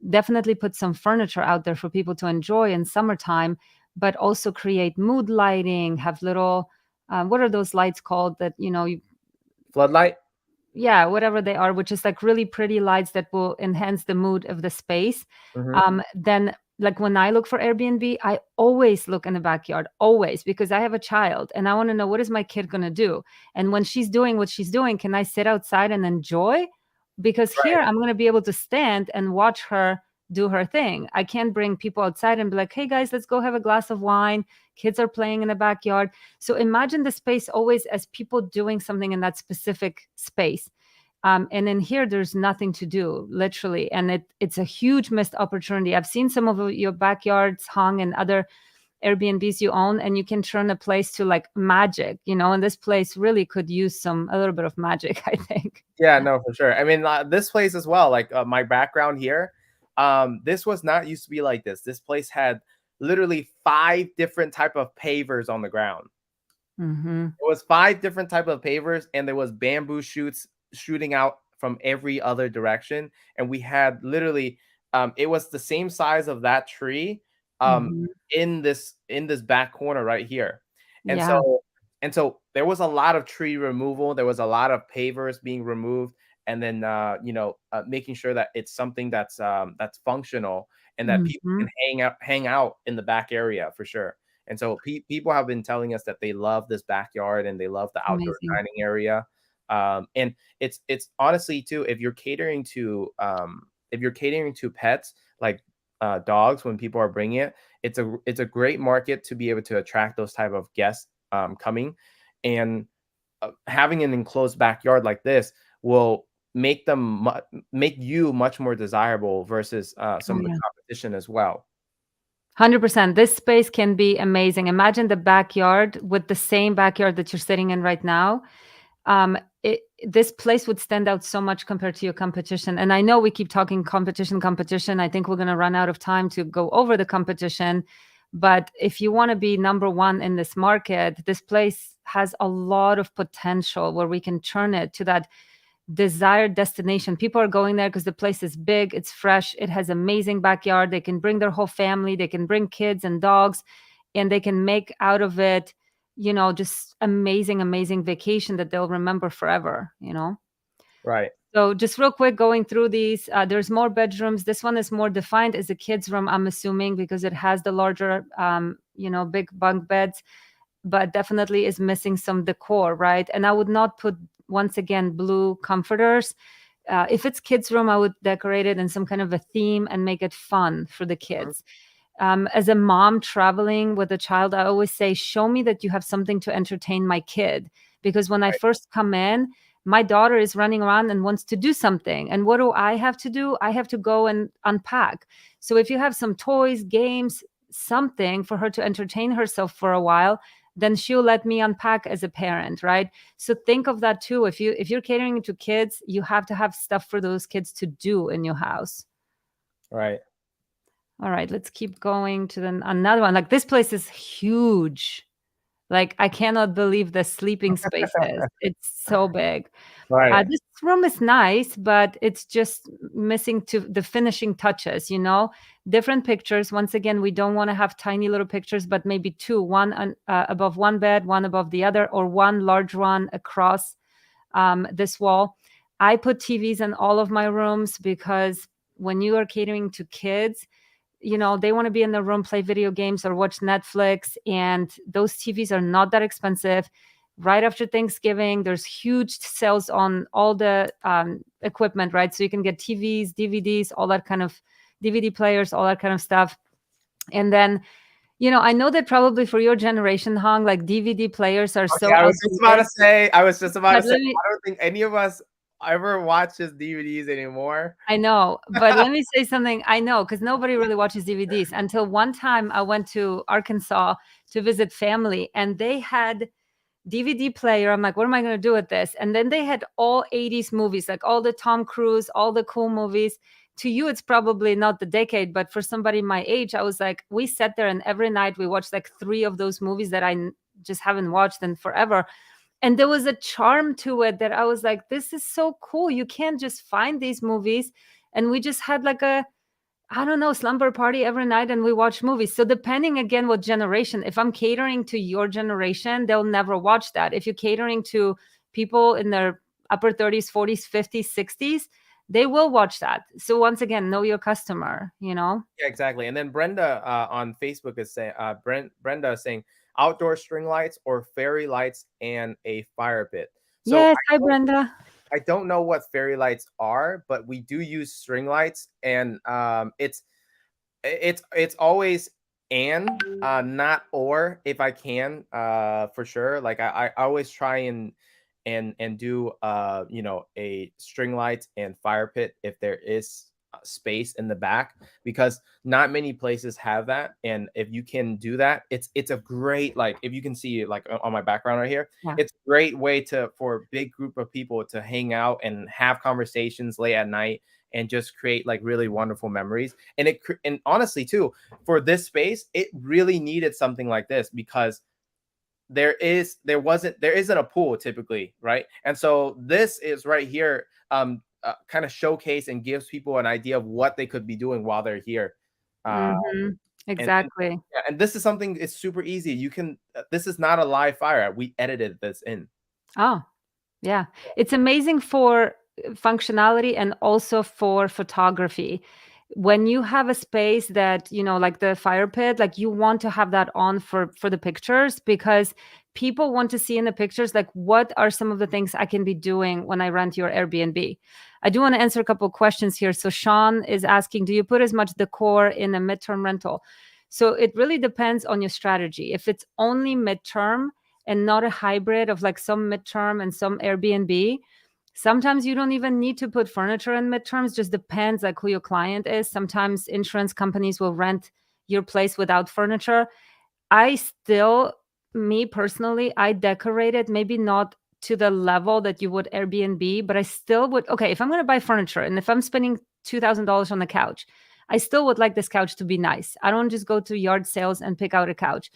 definitely put some furniture out there for people to enjoy in summertime, but also create mood lighting, have little, what are those lights called that, Floodlight. yeah, whatever they are, which is like really pretty lights that will enhance the mood of the space. Hmm. Then, like when I look for Airbnb, I always look in the backyard, always, because I have a child and I want to know, what is my kid going to do? And when she's doing what she's doing, can I sit outside and enjoy? Because here Right. I'm going to be able to stand and watch her do her thing. I can't bring people outside and be like, hey guys, let's go have a glass of wine. Kids are playing in the backyard. So imagine the space always as people doing something in that specific space. And in here, there's nothing to do, literally. And it's a huge missed opportunity. I've seen some of your backyards hung in other Airbnbs you own, and you can turn a place to like magic, and this place really could use a little bit of magic, I think. Yeah, no, for sure. I mean, this place as well, like my background here, this was not used to be like this. This place had literally 5 different type of pavers on the ground. Mm-hmm. It was 5 different type of pavers, and there was bamboo shoots shooting out from every other direction. And we had literally, it was the same size of that tree, um, Mm-hmm. in this back corner right here. And Yeah, so there was a lot of tree removal. There was a lot of pavers being removed, and then making sure that it's something that's functional and that people mm-hmm. can hang out in the back area for sure. And so people have been telling us that they love this backyard and they love the outdoor Amazing. dining area. And it's honestly too, if you're catering to pets like dogs, when people are bringing it, it's a great market to be able to attract those type of guests coming. And having an enclosed backyard like this will make you much more desirable versus Oh some of the yeah. competition as well. 100%. This space can be amazing. Imagine the backyard with the same backyard that you're sitting in right now. um this place would stand out so much compared to your competition. And I know we keep talking competition. I think we're going to run out of time to go over the competition, but if you want to be number one in this market, this place has a lot of potential where we can turn it to that desired destination. People are going there because the place is big, it's fresh, it has amazing backyard. They can bring their whole family, they can bring kids and dogs, and they can make out of it, just amazing vacation that they'll remember forever. Right. So just real quick, going through these, there's more bedrooms. This one is more defined as a kid's room, I'm assuming, because it has the larger, big bunk beds, but definitely is missing some decor, right? And I would not put, once again, blue comforters. If it's kids' room, I would decorate it in some kind of a theme and make it fun for the Mhm. kids. As a mom traveling with a child, I always say, show me that you have something to entertain my kid. Because when I Right. first come in, my daughter is running around and wants to do something. And what do I have to do? I have to go and unpack. So if you have some toys, games, something for her to entertain herself for a while, then she'll let me unpack as a parent, right? So think of that too. If you're catering to kids, you have to have stuff for those kids to do in your house. Right. All right, let's keep going to another one. Like, this place is huge. Like, I cannot believe the sleeping spaces. It's so big. Right. This room is nice, but it's just missing to the finishing touches. Different pictures. Once again, we don't want to have tiny little pictures, but maybe two, one above one bed, one above the other, or one large one across this wall. I put TVs in all of my rooms because when you are catering to kids, they want to be in the room, play video games or watch Netflix. And those TVs are not that expensive. Right after Thanksgiving, there's huge sales on all the equipment, right? So you can get TVs, DVDs, all that kind of DVD players, all that kind of stuff. And then, I know that probably for your generation, Hong, like DVD players are Okay, so outdated. I was just about to But say, let me I don't think any of us ever watches DVDs anymore. I know, but let me say something. I know, because nobody really watches DVDs. Until one time I went to Arkansas to visit family, and they had DVD player. I'm like, what am I going to do with this? And then they had all 80s movies, like all the Tom Cruise, all the cool movies. To you, it's probably not the decade, but for somebody my age, I was like, we sat there and every night we watched like 3 of those movies that just haven't watched in forever. And there was a charm to it that I was like, this is so cool. You can't just find these movies. And we just had like I don't know, slumber party every night and we watch movies. So depending again what generation, if I'm catering to your generation, they'll never watch that. If you're catering to people in their upper 30s, 40s, 50s, 60s, they will watch that. So once again, know your customer, you know? Yeah, exactly. And then Brenda on Facebook is saying, Brenda is saying outdoor string lights or fairy lights and a fire pit. So Yes, hi Brenda. I don't know what fairy lights are, but we do use string lights, and it's always and not or if I can, for sure. Like I always try and do a string lights and fire pit if there is space in the back, because not many places have that. And if you can do that, it's a great, like, if you can see like on my background right here, Yeah. it's a great way to for a big group of people to hang out and have conversations late at night and just create like really wonderful memories. And honestly too, for this space, it really needed something like this, because there isn't a pool typically, right? And so this is right here, kind of showcase and gives people an idea of what they could be doing while they're here. uh Mhm. and Exactly. yeah, and this is something, it's super easy. You can This is not a live fire, we edited this in. Oh, yeah. It's amazing for functionality and also for photography. When you have a space that, you know, like the fire pit, like you want to have that on for the pictures, because people want to see in the pictures like what are some of the things I can be doing when I rent your Airbnb. I do want to answer a couple of questions here. So Sean is asking, do you put as much decor in a midterm rental? So it really depends on your strategy. If it's only midterm and not a hybrid of like some midterm and some Airbnb, sometimes you don't even need to put furniture in midterms. Just depends like who your client is. Sometimes insurance companies will rent your place without furniture. I still, me personally, I decorated, maybe not to the level that you would Airbnb, but I still would. Okay, if I'm going to buy furniture and if I'm spending $2,000 on the couch, I still would like this couch to be nice. I don't just go to yard sales and pick out a couch.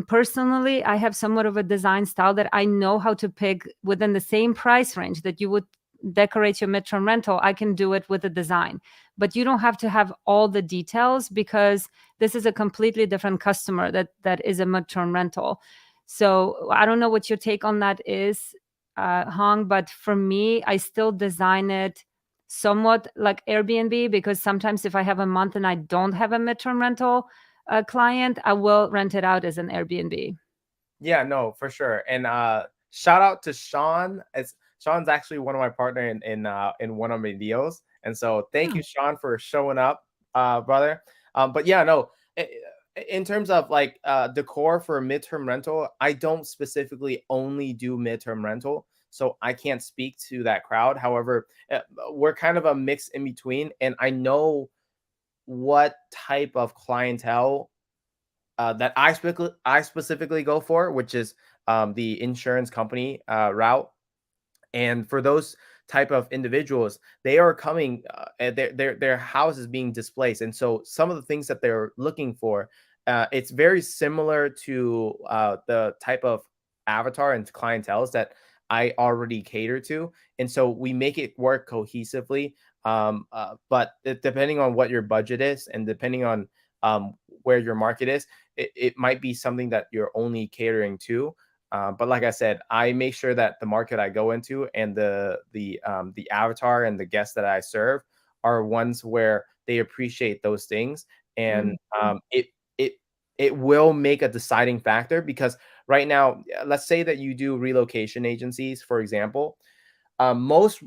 Personally, I have somewhat of a design style that I know how to pick within the same price range that you would decorate your midterm rental. I can do it with a design, but you don't have to have all the details, because this is a completely different customer that is a midterm rental. So I don't know what your take on that is, Hong, but for me, I still design it somewhat like Airbnb, because sometimes if I have a month and I don't have a midterm rental client, I will rent it out as an Airbnb. Yeah, no, for sure. And shout out to Sean. It's Sean's actually one of my partner in one of my deals. And so thank Oh. you, Sean, for showing up, brother. But yeah, no, in terms of like decor for a midterm rental, I don't specifically only do midterm rental. So I can't speak to that crowd. However, we're kind of a mix in between, and I know what type of clientele that I specifically go for, which is the insurance company route. And for those type of individuals, they are coming, their house is being displaced, and so some of the things that they're looking for, it's very similar to the type of avatar and clientels that I already cater to, and so we make it work cohesively. But depending on what your budget is and depending on where your market is, it might be something that you're only catering to. But like I said, I make sure that the market I go into and the avatar and the guests that I serve are ones where they appreciate those things, and Mhm. it it will make a deciding factor, because right now, let's say that you do relocation agencies, for example, most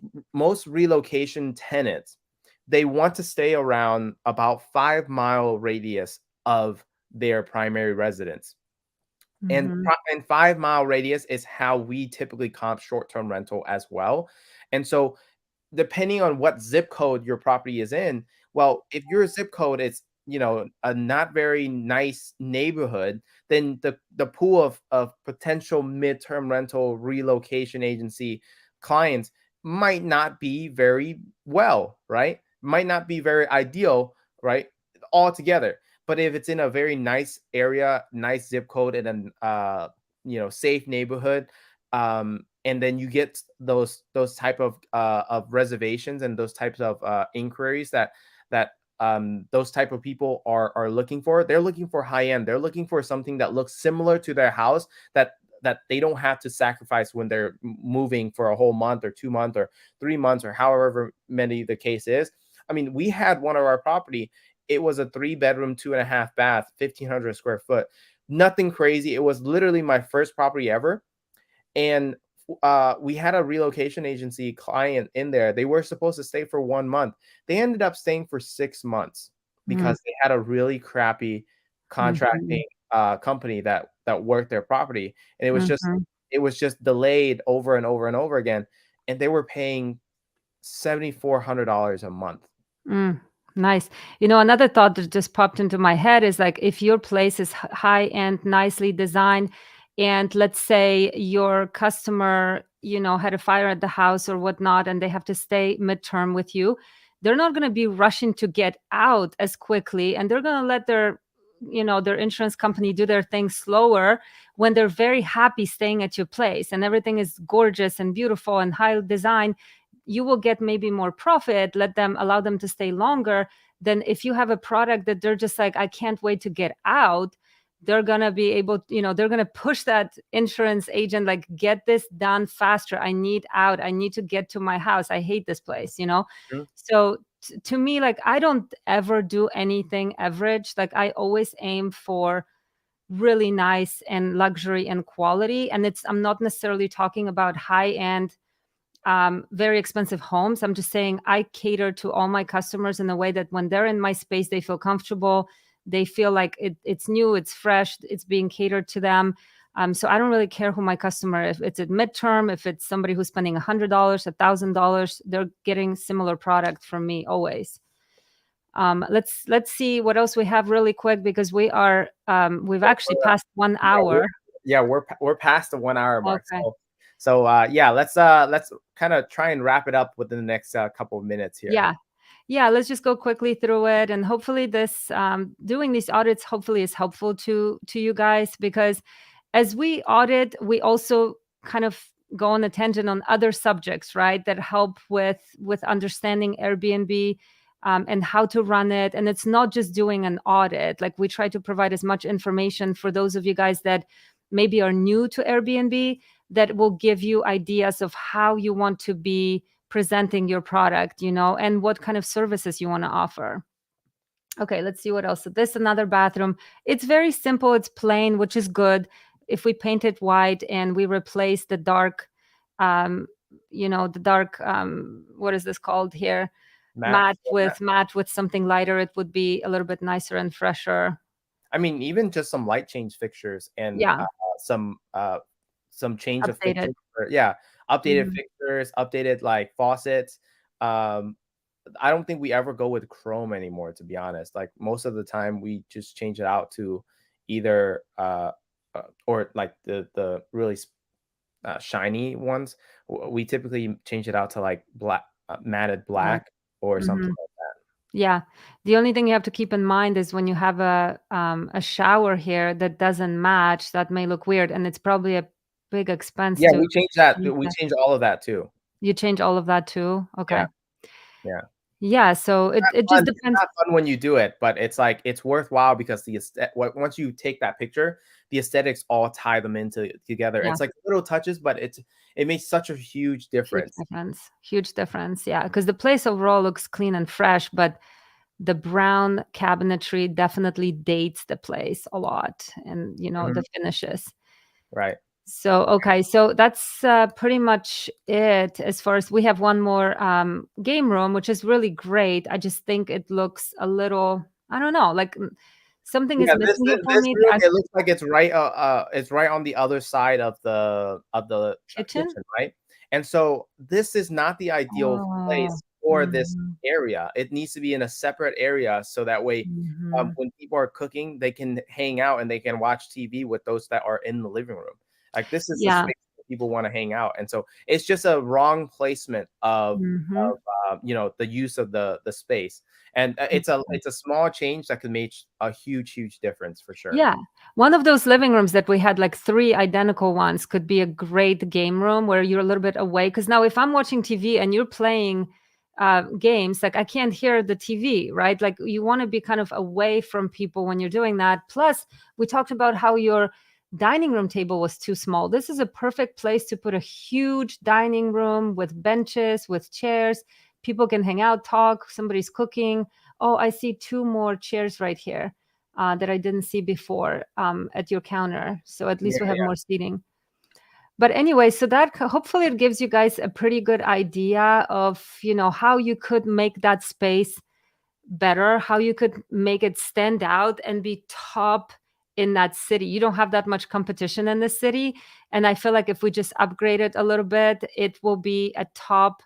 relocation tenants, they want to stay around about 5 mile radius of their primary residence, and Mhm. 5 mile radius is how we typically comp short-term rental as well. And so depending on what zip code your property is in, well, if your zip code is, a not very nice neighborhood, then the pool of potential midterm rental relocation agency clients might not be very well, right? Might not be very ideal, right? Altogether. But if it's in a very nice area, nice zip code, and then safe neighborhood, and then you get those type of reservations and those types of inquiries that that those type of people are looking for. They're looking for high end. They're looking for something that looks similar to their house, that they don't have to sacrifice when they're moving for a whole month or 2 months or 3 months or however many the case is. I mean, we had one of our property. It was a 3 bedroom, 2.5 bath, 1,500 square foot. Nothing crazy. It was literally my first property ever. And we had a relocation agency client in there. They were supposed to stay for 1 month. They ended up staying for 6 months Mm, because they had a really crappy mhm, contracting company that worked their property, and mhm. it was just delayed over and over and over again, and they were paying $7,400 a month. Mm, nice. Another thought that just popped into my head is like if your place is high end, nicely designed, and let's say your customer, had a fire at the house or whatnot, and they have to stay midterm with you, they're not going to be rushing to get out as quickly, and they're going to let their insurance company do their thing slower when they're very happy staying at your place and everything is gorgeous and beautiful and high design. You will get maybe more profit, allow them to stay longer than if you have a product that they're just like, I can't wait to get out. They're gonna be able, they're gonna push that insurance agent, like, get this done faster. I need out. I need to get to my house. I hate this place. Mhm. So to me, like, I don't ever do anything average. Like, I always aim for really nice and luxury and quality. And I'm not necessarily talking about high end very expensive homes. I'm just saying I cater to all my customers in a way that when they're in my space, they feel comfortable. They feel like it's new, it's fresh, it's being catered to them. So I don't really care who my customer is. If it's at midterm, if it's somebody who's spending $100, $1,000, they're getting similar product from me always. Let's see what else we have really quick because we've Yeah, actually passed one yeah, hour. we're past the 1 hour mark. Okay. So yeah, let's kind of try and wrap it up within the next couple of minutes here. Yeah. Yeah, let's just go quickly through it, and hopefully this doing these audits hopefully is helpful to you guys because as we audit, we also kind of go on a tangent on other subjects, right? That help with understanding Airbnb and how to run it. And it's not just doing an audit. Like we try to provide as much information for those of you guys that maybe are new to Airbnb that will give you ideas of how you want to be presenting your product, and what kind of services you want to offer. Okay, let's see what else. So this another bathroom. It's very simple. It's plain, which is good. If we paint it white and we replace the dark, um, what is this called here? Matt, Matte with something lighter, it would be a little bit nicer and fresher. I mean, even just some light change fixtures and Yeah, some change of updated. fixtures. Yeah, updated Mhm. fixtures, updated like faucets. Um, I don't think we ever go with chrome anymore, to be honest. Like most of the time, we just change it out to either or like the really shiny ones. We typically change it out to like black, matted Black. black or something Mhm. like that. Yeah. The only thing you have to keep in mind is when you have a shower here that doesn't match, that may look weird, and it's probably a big expense Yeah, to we change that. change We that. change all of that too. You change all of that too? Yeah, Okay. yeah. Yeah, so it just It's depends. not fun when you do it, but it's like it's worthwhile because once you take that picture, the aesthetics all tie them into together. Yeah, It's like little touches, but it makes such a huge huge difference. difference. Huge difference. Yeah, because the place overall looks clean and fresh, but the brown cabinetry definitely dates the place a lot and, Mhm. the finishes. Right. So, okay, so that's pretty much it as far as we have one more game room, which is really great. I just think it looks a little, I don't know, like something is Yeah, missing here for this me. room, it looks like it's right on the other side of the Kitchen? kitchen, right? And so this is not the ideal Oh, place for this mhm, area. It needs to be in a separate area so that way, mhm. when people are cooking, they can hang out and they can watch TV with those that are in the living room. Like this is the Yeah. space where people want to hang out, and so it's just a wrong placement Mhm. the use of the space. And it's a small change that can make a huge difference for sure. Yeah. One of those living rooms that we had, like, 3 identical ones could be a great game room where you're a little bit away. Because now if I'm watching TV and you're playing games, like I can't hear the TV, right? Like you want to be kind of away from people when you're doing that. Plus, we talked about how your dining room table was too small. This is a perfect place to put a huge dining room with benches, with chairs. People can hang out, talk, somebody's cooking. Oh, I see 2 more chairs right here that I didn't see before at your counter. So at least we have more seating. But anyway, so that hopefully it gives you guys a pretty good idea of, how you could make that space better, how you could make it stand out and be top in that city. You don't have that much competition in this city. And I feel like if we just upgrade it a little bit, it will be a top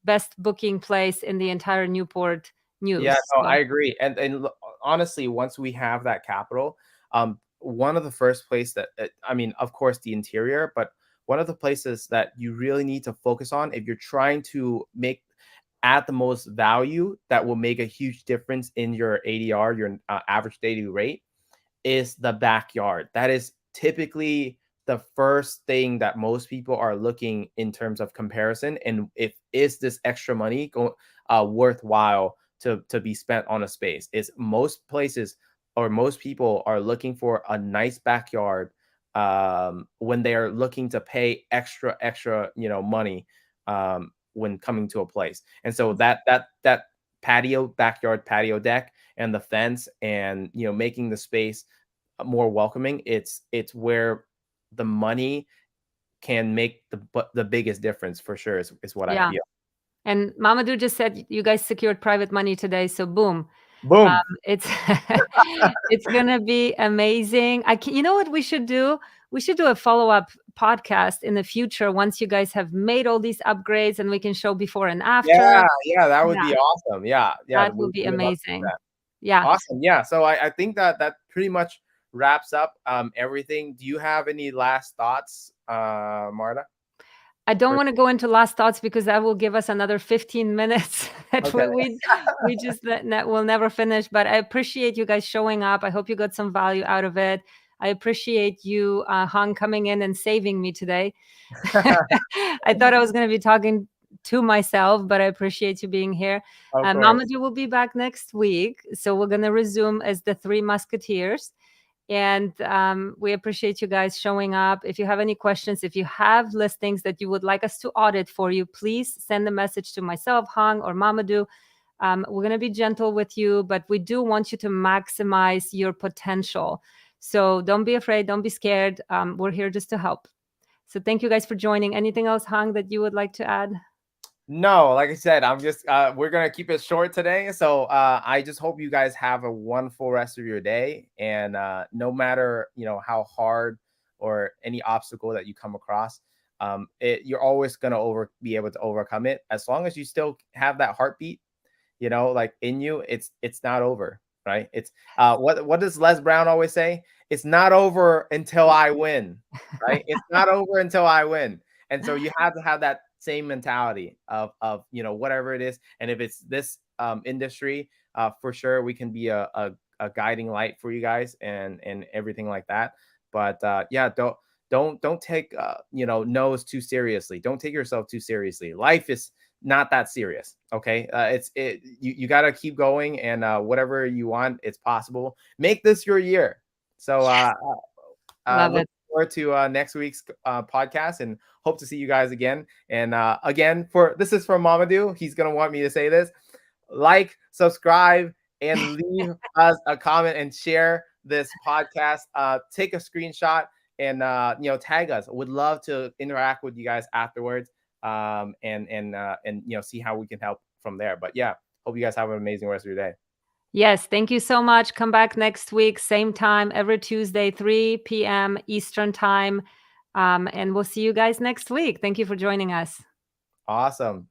best booking place in the entire Newport News. Yeah, no, I agree. And honestly, once we have that capital, one of the first place that I mean, of course, the interior, but one of the places that you really need to focus on if you're trying to add the most value that will make a huge difference in your ADR, your average daily rate, is the backyard. That is typically the first thing that most people are looking in terms of comparison, and if is this extra money worthwhile to be spent on a space. Is most places or most people are looking for a nice backyard when they are looking to pay extra money when coming to a place. And so that backyard patio deck and the fence and making the space more welcoming, it's where the money can make the biggest difference for sure, is what I feel. And Mamadou just said you guys secured private money today, so boom. Boom. It's it's gonna be amazing. You know what we should do? We should do a follow-up podcast in the future once you guys have made all these upgrades and we can show before and after. Yeah, that would be awesome. Yeah, that would be amazing. Yeah, awesome. Yeah, so I think that pretty much wraps up everything. Do you have any last thoughts, Marta? I don't want to go into last thoughts because that will give us another 15 minutes that we just will never finish. But I appreciate you guys showing up. I hope you got some value out of it. I appreciate you, Hung, coming in and saving me today. I thought I was going to be talking to myself, but I appreciate you being here. Mamadou will be back next week. So we're going to resume as the Three Musketeers. And we appreciate you guys showing up. If you have any questions, if you have listings that you would like us to audit for you, please send a message to myself, Hang, or Mamadou. We're going to be gentle with you, but we do want you to maximize your potential. So don't be afraid. Don't be scared. We're here just to help. So thank you guys for joining. Anything else, Hang, that you would like to add? No, like I said, I'm just we're gonna keep it short today. So I just hope you guys have a wonderful rest of your day. And no matter how hard or any obstacle that you come across, you're always gonna be able to overcome it as long as you still have that heartbeat, like in you. It's not over, right? It's what does Les Brown always say? It's not over until I win, right? It's not over until I win. And so you have to have that same mentality of whatever it is. And if it's this industry, for sure we can be a guiding light for you guys and everything like that. But yeah, don't take no's too seriously. Don't take yourself too seriously. Life is not that serious. Okay. You got to keep going, and whatever you want, it's possible. Make this your year. So look forward to next week's podcast, and hope to see you guys again. And again, this is from Mamadou. He's gonna want me to say this: like, subscribe, and leave us a comment and share this podcast. Take a screenshot and tag us. Would love to interact with you guys afterwards, and see how we can help from there. But yeah, hope you guys have an amazing rest of your day. Yes, thank you so much. Come back next week, same time, every Tuesday, 3 p.m. Eastern time. And we'll see you guys next week. Thank you for joining us. Awesome.